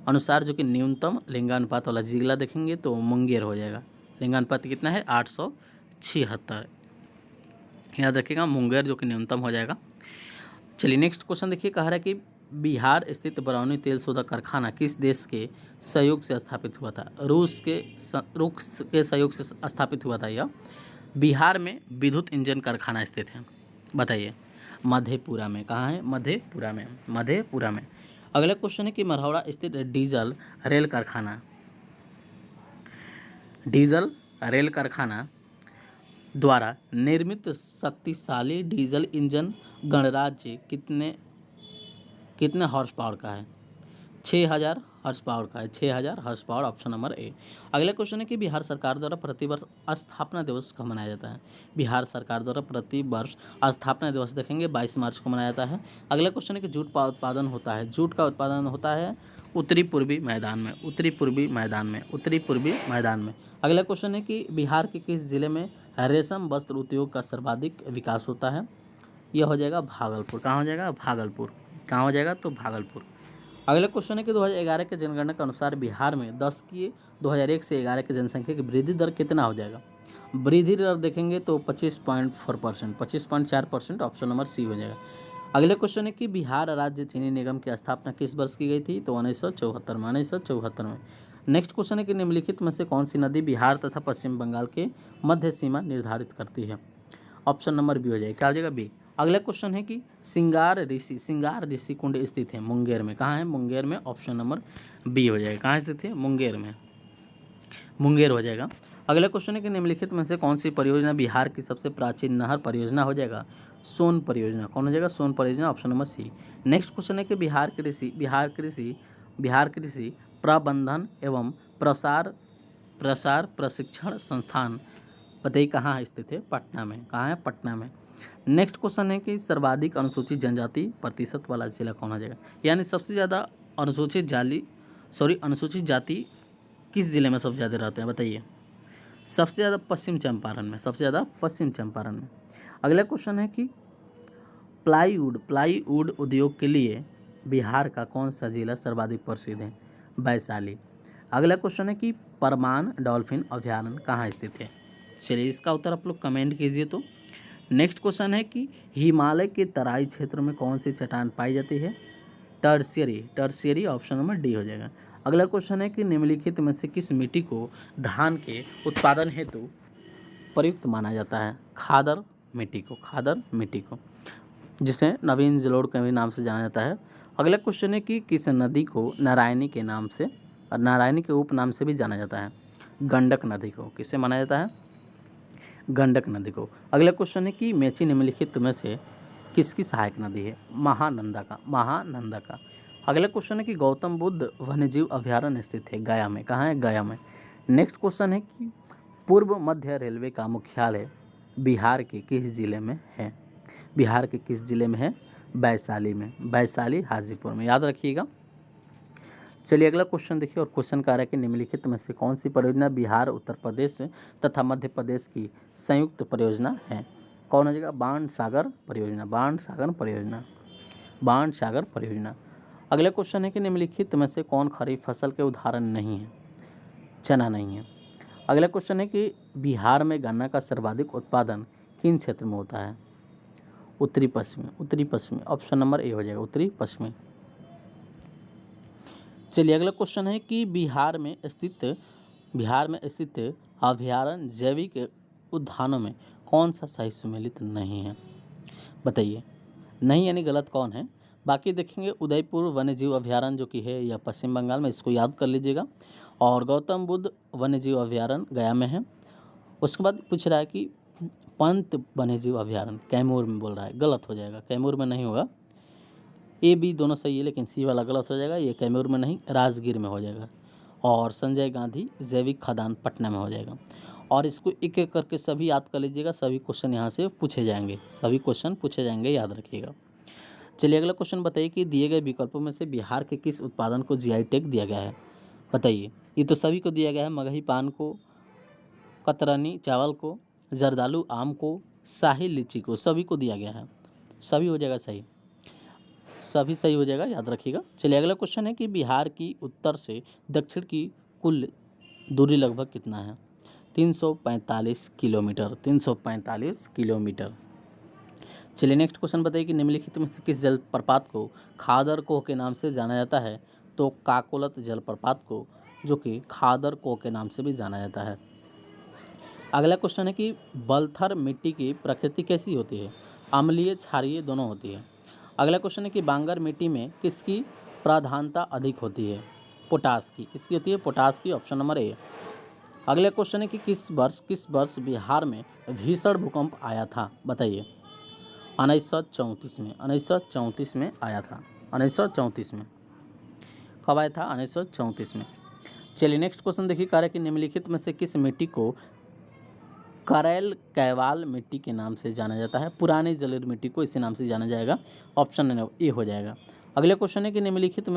अनुसार जो कि न्यूनतम लिंगानुपात वाला जिला देखेंगे तो मुंगेर हो जाएगा, लिंगानुपात कितना है, 876, याद रखिएगा, मुंगेर जो कि न्यूनतम हो जाएगा। चलिए नेक्स्ट क्वेश्चन देखिए, कह रहा है कि बिहार स्थित बरौनी तेल शोधक कारखाना किस देश के सहयोग से स्थापित हुआ था, रूस के सहयोग से स्थापित हुआ था यह। बिहार में विद्युत इंजन कारखाना स्थित है, बताइए, मधेपुरा में, कहाँ है, मधेपुरा में। अगला क्वेश्चन है कि मरहौड़ा स्थित डीजल रेल कारखाना द्वारा निर्मित शक्तिशाली डीजल इंजन गणराज्य कितने हॉर्स पावर का है? 6000 हॉर्स पावर का है। 6000 horse power, option number A. अगला क्वेश्चन है कि बिहार सरकार द्वारा प्रतिवर्ष स्थापना दिवस कब मनाया जाता है? बिहार सरकार द्वारा प्रतिवर्ष स्थापना दिवस देखेंगे 22 मार्च को मनाया जाता है। अगला क्वेश्चन है कि जूट का उत्पादन होता है। जूट का उत्पादन होता है उत्तरी पूर्वी मैदान में। अगला क्वेश्चन है कि बिहार के किस जिले में रेशम वस्त्र उद्योग का सर्वाधिक विकास होता है? यह हो जाएगा भागलपुर। कहाँ हो जाएगा? भागलपुर। कहाँ हो जाएगा? तो भागलपुर। अगला क्वेश्चन है कि 2011 के जनगणना के अनुसार बिहार में 2001 से 11 की जनसंख्या की वृद्धि दर कितना हो जाएगा? वृद्धि दर देखेंगे तो 25.4%, 25.4%, ऑप्शन नंबर सी हो जाएगा। अगले क्वेश्चन है कि बिहार राज्य चीनी निगम की स्थापना किस वर्ष की गई थी? तो 1974 में। नेक्स्ट क्वेश्चन है कि निम्नलिखित में से कौन सी नदी बिहार तथा पश्चिम बंगाल के मध्य सीमा निर्धारित करती है? ऑप्शन नंबर बी हो जाएगा। क्या हो जाएगा? बी। अगला क्वेश्चन है कि श्रृंगार ऋषि कुंड स्थित है मुंगेर में। कहाँ है? मुंगेर में। ऑप्शन नंबर बी हो जाएगा। कहाँ स्थित है? मुंगेर में। मुंगेर हो जाएगा। अगला क्वेश्चन है कि निम्नलिखित में से कौन सी परियोजना बिहार की सबसे प्राचीन नहर परियोजना हो जाएगा? सोन परियोजना। कौन हो जाएगा? सोन परियोजना, option number C. Next question है कि बिहार कृषि प्रबंधन एवं प्रसार प्रशिक्षण संस्थान बताइए कहाँ स्थित है? पटना में। कहाँ है? पटना में। नेक्स्ट क्वेश्चन है कि सर्वाधिक अनुसूचित जनजाति प्रतिशत वाला जिला कौन हो जाएगा? यानी सबसे ज़्यादा अनुसूचित जाति किस जिले में सबसे ज़्यादा रहते हैं? बताइए। सबसे ज़्यादा पश्चिम चंपारण में। अगला क्वेश्चन है कि प्लाईवुड उद्योग के लिए बिहार का कौन सा जिला सर्वाधिक प्रसिद्ध है? वैशाली। अगला क्वेश्चन है कि परमान डॉल्फिन अभयारण्य कहाँ स्थित है? चलिए इसका उत्तर आप लोग कमेंट कीजिए। तो नेक्स्ट क्वेश्चन है कि हिमालय के तराई क्षेत्र में कौन सी चट्टान पाई जाती है? टर्शियरी, ऑप्शन नंबर डी हो जाएगा। अगला क्वेश्चन है कि निम्नलिखित में से किस मिट्टी को धान के उत्पादन हेतु प्रयुक्त माना जाता है? खादर मिट्टी को, जिसे नवीन जलोढ़ के भी नाम से जाना जाता है। अगला क्वेश्चन है कि किस नदी को नारायणी के उपनाम से भी जाना जाता है? गंडक नदी को। किसे माना जाता है? गंडक नदी को। अगला क्वेश्चन है कि मेची निम्नलिखित में से किसकी सहायक नदी है? महानंदा का। अगला क्वेश्चन है कि गौतम बुद्ध वन्यजीव अभयारण्य स्थित है गया में। कहाँ है? गया में। नेक्स्ट क्वेश्चन है कि पूर्व मध्य रेलवे का मुख्यालय बिहार के किस जिले में है? वैशाली में। वैशाली हाजीपुर में, याद रखिएगा। चलिए अगला क्वेश्चन देखिए, और क्वेश्चन कह रहा है कि निम्नलिखित में से कौन सी परियोजना बिहार, उत्तर प्रदेश तथा मध्य प्रदेश की संयुक्त परियोजना है? कौन हो जाएगा? बाण सागर परियोजना। अगला क्वेश्चन है कि निम्नलिखित में से कौन खरीफ फसल के उदाहरण नहीं है? चना नहीं है। अगला क्वेश्चन है कि बिहार में गन्ना का सर्वाधिक उत्पादन किन क्षेत्र में होता है? उत्तरी पश्चिमी, ऑप्शन नंबर ए हो जाएगा, उत्तरी पश्चिमी। चलिए अगला क्वेश्चन है कि बिहार में स्थित अभयारण्य जैविक उद्यानों में कौन सा सही सुमेलित नहीं है? बताइए। नहीं यानी गलत कौन है? बाकी देखेंगे उदयपुर वन्यजीव अभयारण्य जो कि है यह पश्चिम बंगाल में, इसको याद कर लीजिएगा। और गौतम बुद्ध वन्यजीव अभयारण्य गया में है। उसके बाद पूछ रहा है कि पंत वन्यजीव अभयारण्य कैमूर में बोल रहा है, गलत हो जाएगा, कैमूर में नहीं होगा। ए बी दोनों सही है लेकिन सी वाला गलत हो जाएगा, ये कैमूर में नहीं राजगीर में हो जाएगा। और संजय गांधी जैविक खदान पटना में हो जाएगा। और इसको एक एक करके सभी याद कर लीजिएगा, सभी क्वेश्चन यहाँ से पूछे जाएंगे, याद रखिएगा। चलिए अगला क्वेश्चन बताइए कि दिए गए विकल्पों में से बिहार के किस उत्पादन को जीआई टैग दिया गया है? बताइए। ये तो सभी को दिया गया है, मगही पान को, कतरनी चावल को, जर्दालू आम को, शाही लीची को, सभी को दिया गया है। सभी हो जाएगा सही, सभी सही हो जाएगा, याद रखिएगा। चलिए अगला क्वेश्चन है कि बिहार की उत्तर से दक्षिण की कुल दूरी लगभग कितना है? 345 किलोमीटर। चलिए नेक्स्ट क्वेश्चन बताइए कि निम्नलिखित में से किस जलप्रपात को खादर कोह के नाम से जाना जाता है? तो काकोलत जलप्रपात को, जो कि खादर कोह के नाम से भी जाना जाता है। अगला क्वेश्चन है कि बलथर मिट्टी की प्रकृति कैसी होती है? अम्लीय, क्षारीय दोनों होती है। अगला क्वेश्चन है कि बांगर मिट्टी में किसकी प्राधानता अधिक होती है? पोटाश की। किसकी होती है? पोटाश की। Option number A. अगला क्वेश्चन है कि किस वर्ष बिहार में भीषण भूकंप आया था? बताइए। 1934 में। 1934 में आया था। 1934 में। कब आया था? 1934 में। चलिए नेक्स्ट क्वेश्चन देखिए, कह रहा है कि निम्नलिखित में से किस मिट्टी को करैल कैवाल मिट्टी के नाम से जाना जाता है? पुरानी जलोढ़ मिट्टी को इसी नाम से जाना जाएगा। ऑप्शन ए हो जाएगा। अगले क्वेश्चन है कि निम्नलिखित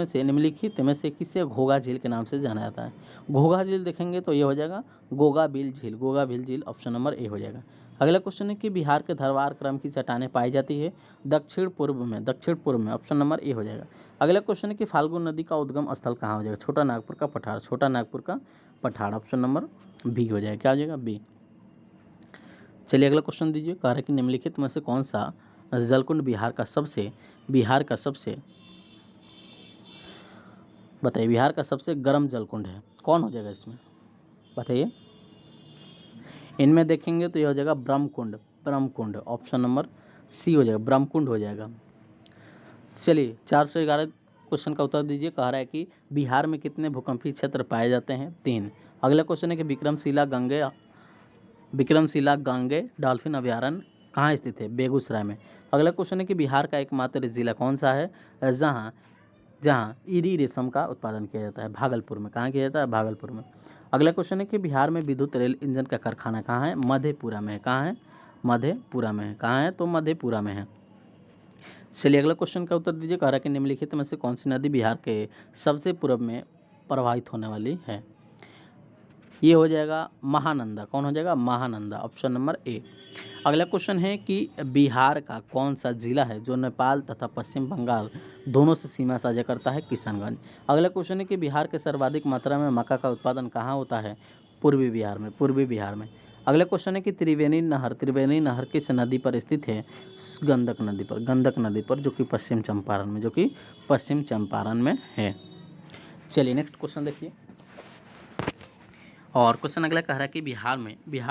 में से किसे घोघा झील के नाम से जाना जाता है? घोघा झील देखेंगे तो ये हो जाएगा गोगा बिल झील। गोगा बिल झील। ऑप्शन नंबर ए हो जाएगा। अगला क्वेश्चन है कि बिहार के धरवार क्रम की चट्टानें पाई जाती है? दक्षिण पूर्व में। दक्षिण पूर्व में। ऑप्शन नंबर ए हो जाएगा। अगला क्वेश्चन है कि फाल्गु नदी का उद्गम स्थल कहाँ हो जाएगा? छोटा नागपुर का पठार। छोटा नागपुर का पठार। ऑप्शन नंबर बी हो जाएगा। क्या हो जाएगा? बी। चलिए अगला क्वेश्चन दीजिए, कह रहा है कि निम्नलिखित में से कौन सा जलकुंड बिहार का सबसे बताइए बिहार का सबसे गर्म जलकुंड है? कौन हो जाएगा इसमें? बताइए। इनमें देखेंगे तो ये हो जाएगा Brahmakund. Brahmakund. Option number C हो जाएगा। ब्रह्मकुंड हो जाएगा। चलिए 411 क्वेश्चन का उत्तर दीजिए। कह रहा है कि बिहार में कितने भूकंपीय क्षेत्र पाए जाते हैं? 3। अगला क्वेश्चन है कि विक्रमशिला गांगे डॉल्फिन अभयारण्य कहाँ स्थित है? बेगूसराय में। अगला क्वेश्चन है कि बिहार का एकमात्र जिला कौन सा है जहाँ ईरी रेशम का उत्पादन किया जाता है? भागलपुर में। कहाँ किया जाता है? भागलपुर में। अगला क्वेश्चन है कि बिहार में विद्युत रेल इंजन का कारखाना कहाँ है? मधेपुरा में। कहाँ है? मधेपुरा में है। कहाँ है? तो मधेपुरा में है। चलिए अगला क्वेश्चन का उत्तर दीजिए। कह रहा है कि निम्नलिखित में से कौन सी नदी बिहार के सबसे पूर्व में प्रवाहित होने वाली है? ये हो जाएगा महानंदा। कौन हो जाएगा? महानंदा। Option number A. अगला क्वेश्चन है कि बिहार का कौन सा जिला है जो नेपाल तथा पश्चिम बंगाल दोनों से सीमा साझा करता है? किशनगंज। अगला क्वेश्चन है कि बिहार के सर्वाधिक मात्रा में मक्का का उत्पादन कहाँ होता है? पूर्वी बिहार में। पूर्वी बिहार में। अगला क्वेश्चन है कि त्रिवेणी नहर किस नदी पर स्थित है? गंडक नदी पर। गंडक नदी पर, जो कि पश्चिम चंपारण में है। चलिए नेक्स्ट क्वेश्चन देखिए। और क्वेश्चन अगला कह रहा है कि बिहार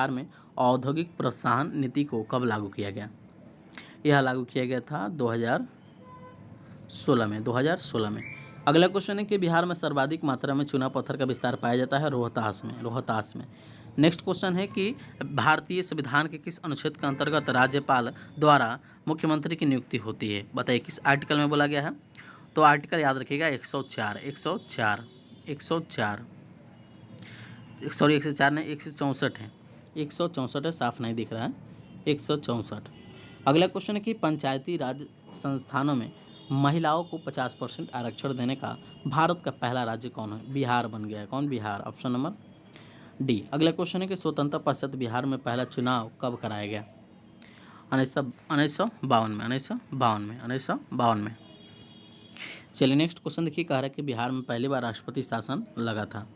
में औद्योगिक प्रोत्साहन नीति को कब लागू किया गया? यह लागू किया गया था 2016 में। 2016 में। अगला क्वेश्चन है कि बिहार में सर्वाधिक मात्रा में चूना पत्थर का विस्तार पाया जाता है? रोहतास में। नेक्स्ट क्वेश्चन है कि भारतीय संविधान के किस अनुच्छेद के अंतर्गत राज्यपाल द्वारा मुख्यमंत्री की नियुक्ति होती है? बताइए किस आर्टिकल में बोला गया है? तो आर्टिकल याद रखिएगा 104 नहीं 164 है। 164 है, साफ नहीं दिख रहा है। 164। अगला क्वेश्चन है कि पंचायती राज संस्थानों में महिलाओं को 50% आरक्षण देने का भारत का पहला राज्य कौन है? बिहार बन गया है। कौन? बिहार। Option number D. अगला क्वेश्चन है कि स्वतंत्रता पश्चात बिहार में पहला चुनाव कब कराया गया? 1952 में। चलिए नेक्स्ट क्वेश्चन देखिए। कह रहा है कि बिहार में पहली बार राष्ट्रपति शासन लगा था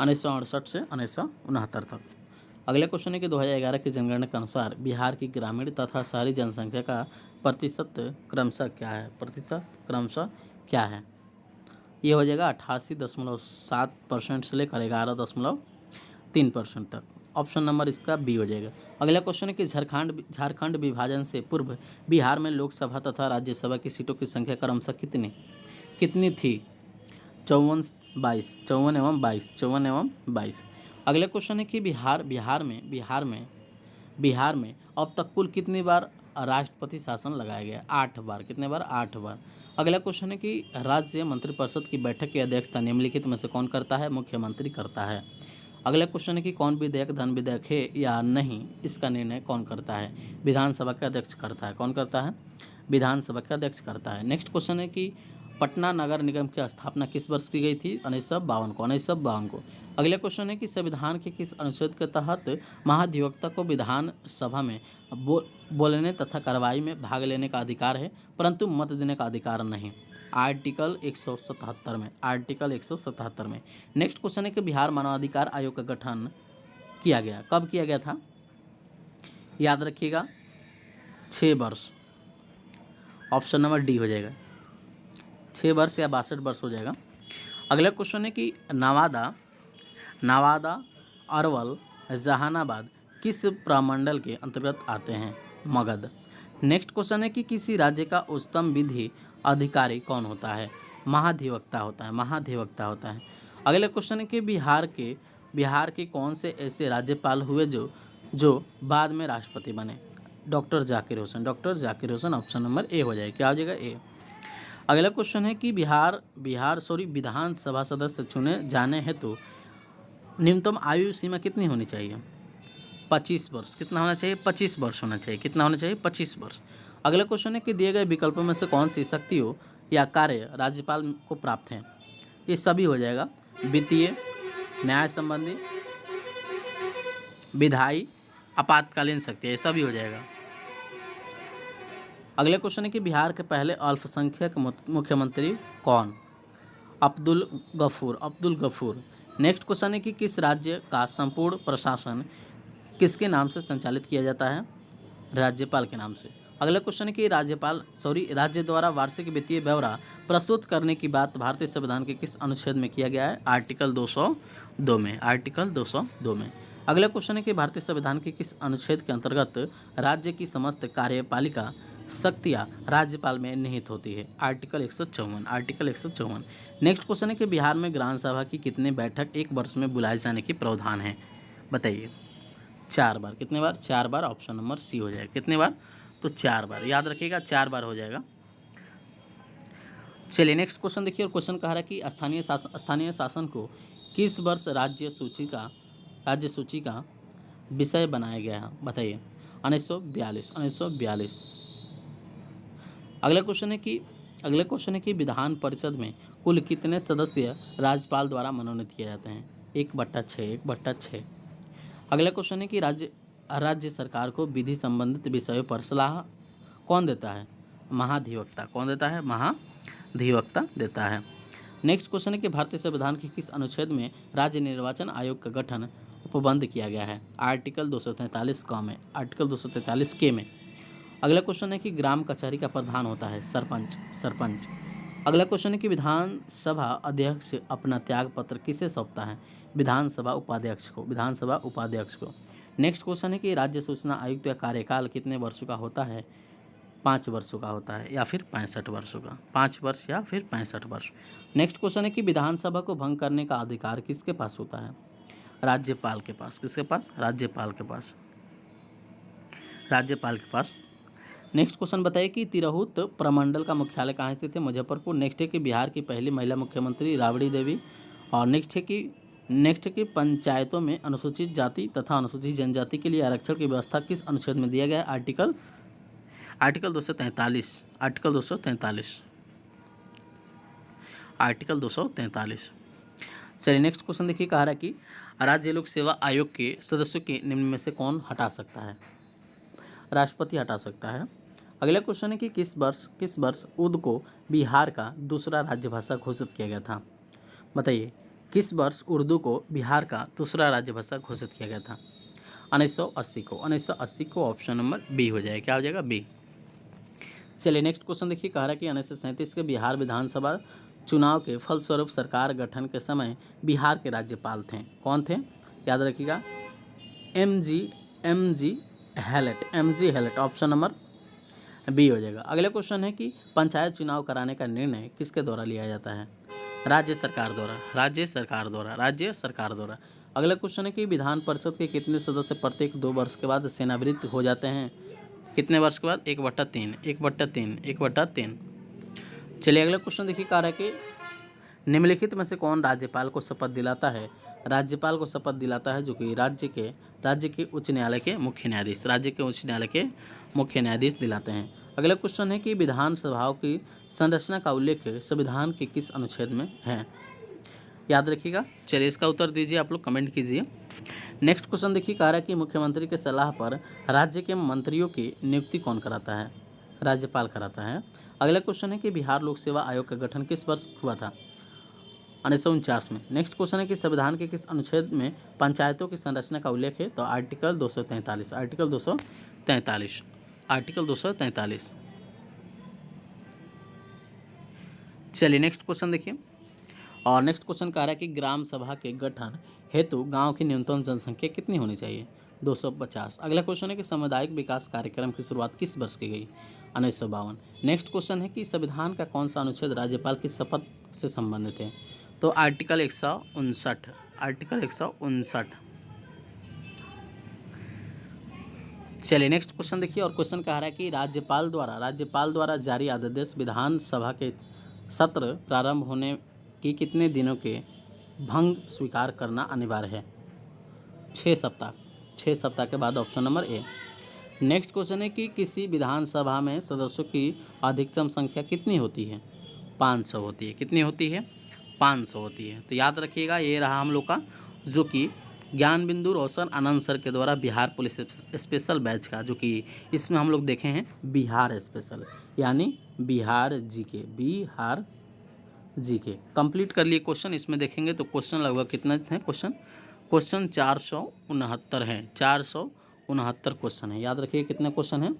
1968 से 1969 तक। अगला क्वेश्चन है कि 2011 की जनगणना के अनुसार बिहार की ग्रामीण तथा शहरी जनसंख्या का प्रतिशत क्रमशः क्या है? ये हो जाएगा 88.7% से लेकर 11.3% तक। ऑप्शन नंबर इसका बी हो जाएगा। अगला क्वेश्चन है कि झारखंड विभाजन से पूर्व बिहार में लोकसभा तथा राज्यसभा की सीटों की संख्या क्रमशः कितनी थी? 54 एवं 22। अगला क्वेश्चन है कि बिहार में अब तक कुल कितनी बार राष्ट्रपति शासन लगाया गया? 8 बार। कितने बार? 8 बार। अगला क्वेश्चन है कि राज्य मंत्रिपरिषद की बैठक की अध्यक्षता निम्नलिखित में से कौन करता है? मुख्यमंत्री करता है। अगला क्वेश्चन है कि कौन विधेयक धन विधेयक है या नहीं, इसका निर्णय कौन करता है? विधानसभा का अध्यक्ष करता है। कौन करता है? विधानसभा का अध्यक्ष करता है। नेक्स्ट क्वेश्चन है कि पटना नगर निगम की स्थापना किस वर्ष की गई थी? 1952 को। अगला क्वेश्चन है कि संविधान के किस अनुच्छेद के तहत महाधिवक्ता को विधानसभा में बोलने तथा कार्रवाई में भाग लेने का अधिकार है परंतु मत देने का अधिकार नहीं? आर्टिकल 177 में। आर्टिकल 177 में। नेक्स्ट क्वेश्चन है कि बिहार मानवाधिकार आयोग का गठन किया गया, कब किया गया था? याद रखिएगा 6 वर्ष। ऑप्शन नंबर डी हो जाएगा। 6 वर्ष या 62 वर्ष हो जाएगा। अगला क्वेश्चन है कि नवादा अरवल जहानाबाद किस प्रमंडल के अंतर्गत आते हैं? मगध। नेक्स्ट क्वेश्चन है कि किसी राज्य का उच्चतम विधि अधिकारी कौन होता है? महाधिवक्ता होता है, महाधिवक्ता होता है। अगला क्वेश्चन है कि बिहार के कौन से ऐसे राज्यपाल हुए जो बाद में राष्ट्रपति बने? Doctor Zakir Hussain, doctor Zakir Hussain option number ए हो जाएगा। क्या हो जाएगा? ए। अगला क्वेश्चन है कि विधानसभा सदस्य चुने जाने हेतु न्यूनतम आयु सीमा कितनी होनी चाहिए? 25 वर्ष। कितना होना चाहिए? 25 वर्ष होना चाहिए। कितना होना चाहिए? 25 वर्ष। अगला क्वेश्चन है कि दिए गए विकल्पों में से कौन सी शक्तियों या कार्य राज्यपाल को प्राप्त हैं? ये सभी हो जाएगा। वित्तीय, न्याय संबंधी, विधायी, आपातकालीन शक्ति, ये सभी हो जाएगा। अगला क्वेश्चन है कि बिहार के पहले अल्पसंख्यक मुख्यमंत्री कौन? अब्दुल गफूर। नेक्स्ट क्वेश्चन है कि किस राज्य का संपूर्ण प्रशासन किसके नाम से संचालित किया जाता है? राज्यपाल के नाम से। अगला क्वेश्चन है कि राज्य द्वारा वार्षिक वित्तीय ब्यौरा प्रस्तुत करने की बात भारतीय संविधान के किस अनुच्छेद में किया गया है? आर्टिकल 202 में। आर्टिकल 202 में। अगला क्वेश्चन है कि भारतीय संविधान के किस अनुच्छेद के अंतर्गत राज्य की समस्त कार्यपालिका शक्तियाँ राज्यपाल में निहित होती है? आर्टिकल 154। आर्टिकल 154। नेक्स्ट क्वेश्चन है कि बिहार में ग्राम सभा की कितने बैठक एक वर्ष में बुलाए जाने की प्रावधान है? बताइए। 4 बार। कितने बार? 4 बार। ऑप्शन नंबर सी हो जाएगा। कितने बार? तो 4 बार। याद रखिएगा, 4 बार हो जाएगा। चलिए नेक्स्ट क्वेश्चन देखिए। और क्वेश्चन कह रहा है कि स्थानीय शासन को किस वर्ष राज्य सूची का विषय बनाया गया है? बताइए। 1942। अगला क्वेश्चन है कि विधान परिषद में कुल कितने सदस्य राज्यपाल द्वारा मनोनीत किए जाते हैं? 1/6। अगला क्वेश्चन है कि राज्य सरकार को विधि संबंधित विषयों पर सलाह कौन देता है? महाधिवक्ता। कौन देता है? महाधिवक्ता देता है। नेक्स्ट क्वेश्चन है कि भारतीय संविधान के किस अनुच्छेद में राज्य निर्वाचन आयोग का गठन उपबंध किया गया है? आर्टिकल 243 क में। आर्टिकल 243 के में। अगला क्वेश्चन है कि ग्राम कचहरी का प्रधान होता है सरपंच। अगला क्वेश्चन है कि विधानसभा अध्यक्ष अपना त्याग पत्र किसे सौंपता है? विधानसभा उपाध्यक्ष को। नेक्स्ट क्वेश्चन है कि राज्य सूचना आयुक्त का कार्यकाल कितने वर्षों का होता है? 5 वर्षों का होता है या फिर 65 वर्षों का। 5 वर्ष या फिर 65 वर्ष। नेक्स्ट क्वेश्चन है कि विधानसभा को भंग करने का अधिकार किसके पास होता है? राज्यपाल के पास। किसके पास? राज्यपाल के पास। नेक्स्ट क्वेश्चन बताइए कि तिरहुत प्रमंडल का मुख्यालय कहाँ स्थित है? मुजफ्फरपुर। नेक्स्ट है कि बिहार की पहली महिला मुख्यमंत्री राबड़ी देवी। और नेक्स्ट है कि पंचायतों में अनुसूचित जाति तथा अनुसूचित जनजाति के लिए आरक्षण की व्यवस्था किस अनुच्छेद में दिया गया है? आर्टिकल 243। आर्टिकल 243। चलिए नेक्स्ट क्वेश्चन देखिए। कह रहा है कि राज्य लोक सेवा आयोग के सदस्यों के निम्न में से कौन हटा सकता है? राष्ट्रपति हटा सकता है। अगला क्वेश्चन है कि किस वर्ष उर्दू को बिहार का दूसरा राज्यभाषा घोषित किया गया था? बताइए। किस वर्ष उर्दू को बिहार का दूसरा राज्यभाषा घोषित किया गया था? 1980 को। ऑप्शन नंबर बी हो जाएगा। क्या हो जाएगा? बी। चलिए नेक्स्ट क्वेश्चन देखिए। कह रहा है कि 1937 के बिहार विधानसभा चुनाव के फलस्वरूप सरकार गठन के समय बिहार के राज्यपाल थे। कौन थे? याद रखिएगा। M G Hallett. Option number B हो जाएगा। अगला क्वेश्चन है कि पंचायत चुनाव कराने का निर्णय किसके द्वारा लिया जाता है? राज्य सरकार द्वारा। अगला क्वेश्चन है कि विधान परिषद के कितने सदस्य प्रत्येक 2 वर्ष के बाद सेवानिवृत्त हो जाते हैं? कितने वर्ष के बाद? 1/3। चलिए अगला क्वेश्चन देखिए। कह रहा है कि निम्नलिखित में से कौन राज्यपाल को शपथ दिलाता है? राज्यपाल को शपथ दिलाता है जो कि राज्य के उच्च न्यायालय के मुख्य न्यायाधीश दिलाते हैं। अगला क्वेश्चन है कि विधानसभाओं की संरचना का उल्लेख संविधान के किस अनुच्छेद में है? याद रखिएगा। चलिए इसका उत्तर दीजिए, आप लोग कमेंट कीजिए। नेक्स्ट क्वेश्चन देखिए। कह रहा है कि मुख्यमंत्री के सलाह पर राज्य के मंत्रियों की नियुक्ति कौन कराता है? राज्यपाल कराता है। अगला क्वेश्चन है कि बिहार लोक सेवा आयोग का गठन किस वर्ष हुआ था? 1949 में। नेक्स्ट क्वेश्चन है कि संविधान के किस अनुच्छेद में पंचायतों की संरचना का उल्लेख है? तो आर्टिकल 243। चलिए नेक्स्ट क्वेश्चन देखिए। और नेक्स्ट क्वेश्चन कह रहा है कि ग्राम सभा के गठन हेतु गांव की न्यूनतम जनसंख्या कितनी होनी चाहिए? 250। अगला क्वेश्चन है कि सामुदायिक विकास कार्यक्रम की शुरुआत किस वर्ष की गई? 1952। नेक्स्ट क्वेश्चन है कि संविधान का कौन सा अनुच्छेद राज्यपाल की शपथ से संबंधित है? तो आर्टिकल 159। आर्टिकल 159। चलिए नेक्स्ट क्वेश्चन देखिए, और क्वेश्चन कह रहा है कि राज्यपाल द्वारा जारी आदेश विधानसभा के सत्र प्रारंभ होने की कितने दिनों के भंग स्वीकार करना अनिवार्य है? 6 सप्ताह। 6 सप्ताह के बाद option number A. Next question है कि किसी विधानसभा में सदस्यों की अधिकतम संख्या कितनी होती है? 500 होती है। कितनी होती है? 500 होती है। तो याद रखिएगा, ये रहा हम लोग का जो कि ज्ञान बिंदु रोशन आनंद सर के द्वारा बिहार पुलिस स्पेशल बैच का, जो कि इसमें हम लोग देखे हैं बिहार स्पेशल, यानी बिहार जीके कंप्लीट कर लिए क्वेश्चन। इसमें देखेंगे तो क्वेश्चन लगभग कितने हैं? क्वेश्चन 469 है। 469 क्वेश्चन है। याद रखिए कितने क्वेश्चन हैं?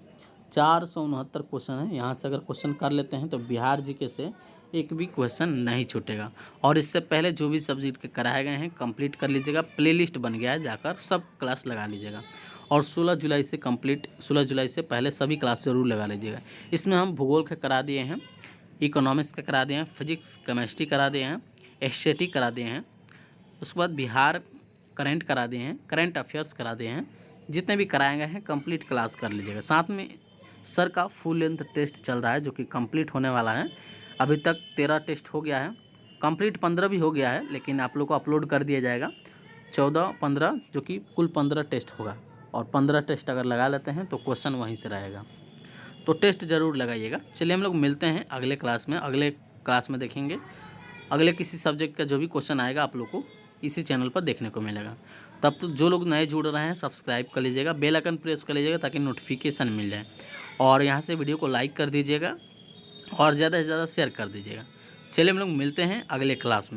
469 क्वेश्चन है। यहाँ से अगर क्वेश्चन कर लेते हैं तो बिहार जीके से एक भी क्वेश्चन नहीं छूटेगा। और इससे पहले जो भी सब्जेक्ट के कराए गए हैं कंप्लीट कर लीजिएगा। प्लेलिस्ट बन गया है, जाकर सब क्लास लगा लीजिएगा। और 16 जुलाई से पहले सभी क्लास जरूर लगा लीजिएगा। इसमें हम भूगोल के करा दिए हैं, इकोनॉमिक्स का करा दिए हैं, फिजिक्स केमिस्ट्री करा दिए हैं, एस्थेटिक करा दिए हैं, उसके बाद बिहार करंट करा दिए हैं, करंट अफेयर्स करा दिए हैं। जितने भी कराए गए हैं कंप्लीट क्लास कर लीजिएगा। साथ में सर का फुल लेंथ टेस्ट चल रहा है जो कि कंप्लीट होने वाला है। अभी तक 13 टेस्ट हो गया है, कंप्लीट 15 भी हो गया है, लेकिन आप लोग को अपलोड कर दिया जाएगा 14-15, जो कि कुल 15 टेस्ट होगा। और 15 टेस्ट अगर लगा लेते हैं तो क्वेश्चन वहीं से रहेगा, तो टेस्ट ज़रूर लगाइएगा। चलिए हम लोग मिलते हैं अगले क्लास में। अगले क्लास में देखेंगे अगले किसी सब्जेक्ट का जो भी क्वेश्चन आएगा आप लोग को इसी चैनल पर देखने को मिलेगा। तब तो जो लोग नए जुड़ रहे हैं सब्सक्राइब कर लीजिएगा, बेल आइकन प्रेस कर लीजिएगा ताकि नोटिफिकेशन मिल जाए। और यहाँ से वीडियो को लाइक कर दीजिएगा और ज़्यादा से ज़्यादा शेयर कर दीजिएगा। चलिए हम लोग मिलते हैं अगले क्लास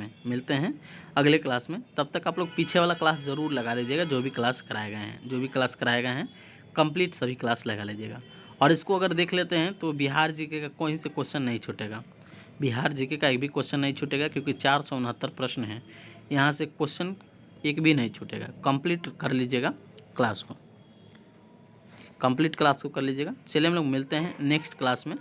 में, तब तक आप लोग पीछे वाला क्लास ज़रूर लगा लीजिएगा। जो भी क्लास कराए गए हैं कंप्लीट सभी क्लास लगा लीजिएगा। और इसको अगर देख लेते हैं तो बिहार जीके का कोई से क्वेश्चन नहीं छूटेगा। बिहार जीके का एक भी क्वेश्चन नहीं छूटेगा, क्योंकि 469 प्रश्न हैं। यहाँ से क्वेश्चन एक भी नहीं छूटेगा। कंप्लीट कर लीजिएगा क्लास को, कर लीजिएगा। चलिए हम लोग मिलते हैं नेक्स्ट क्लास में।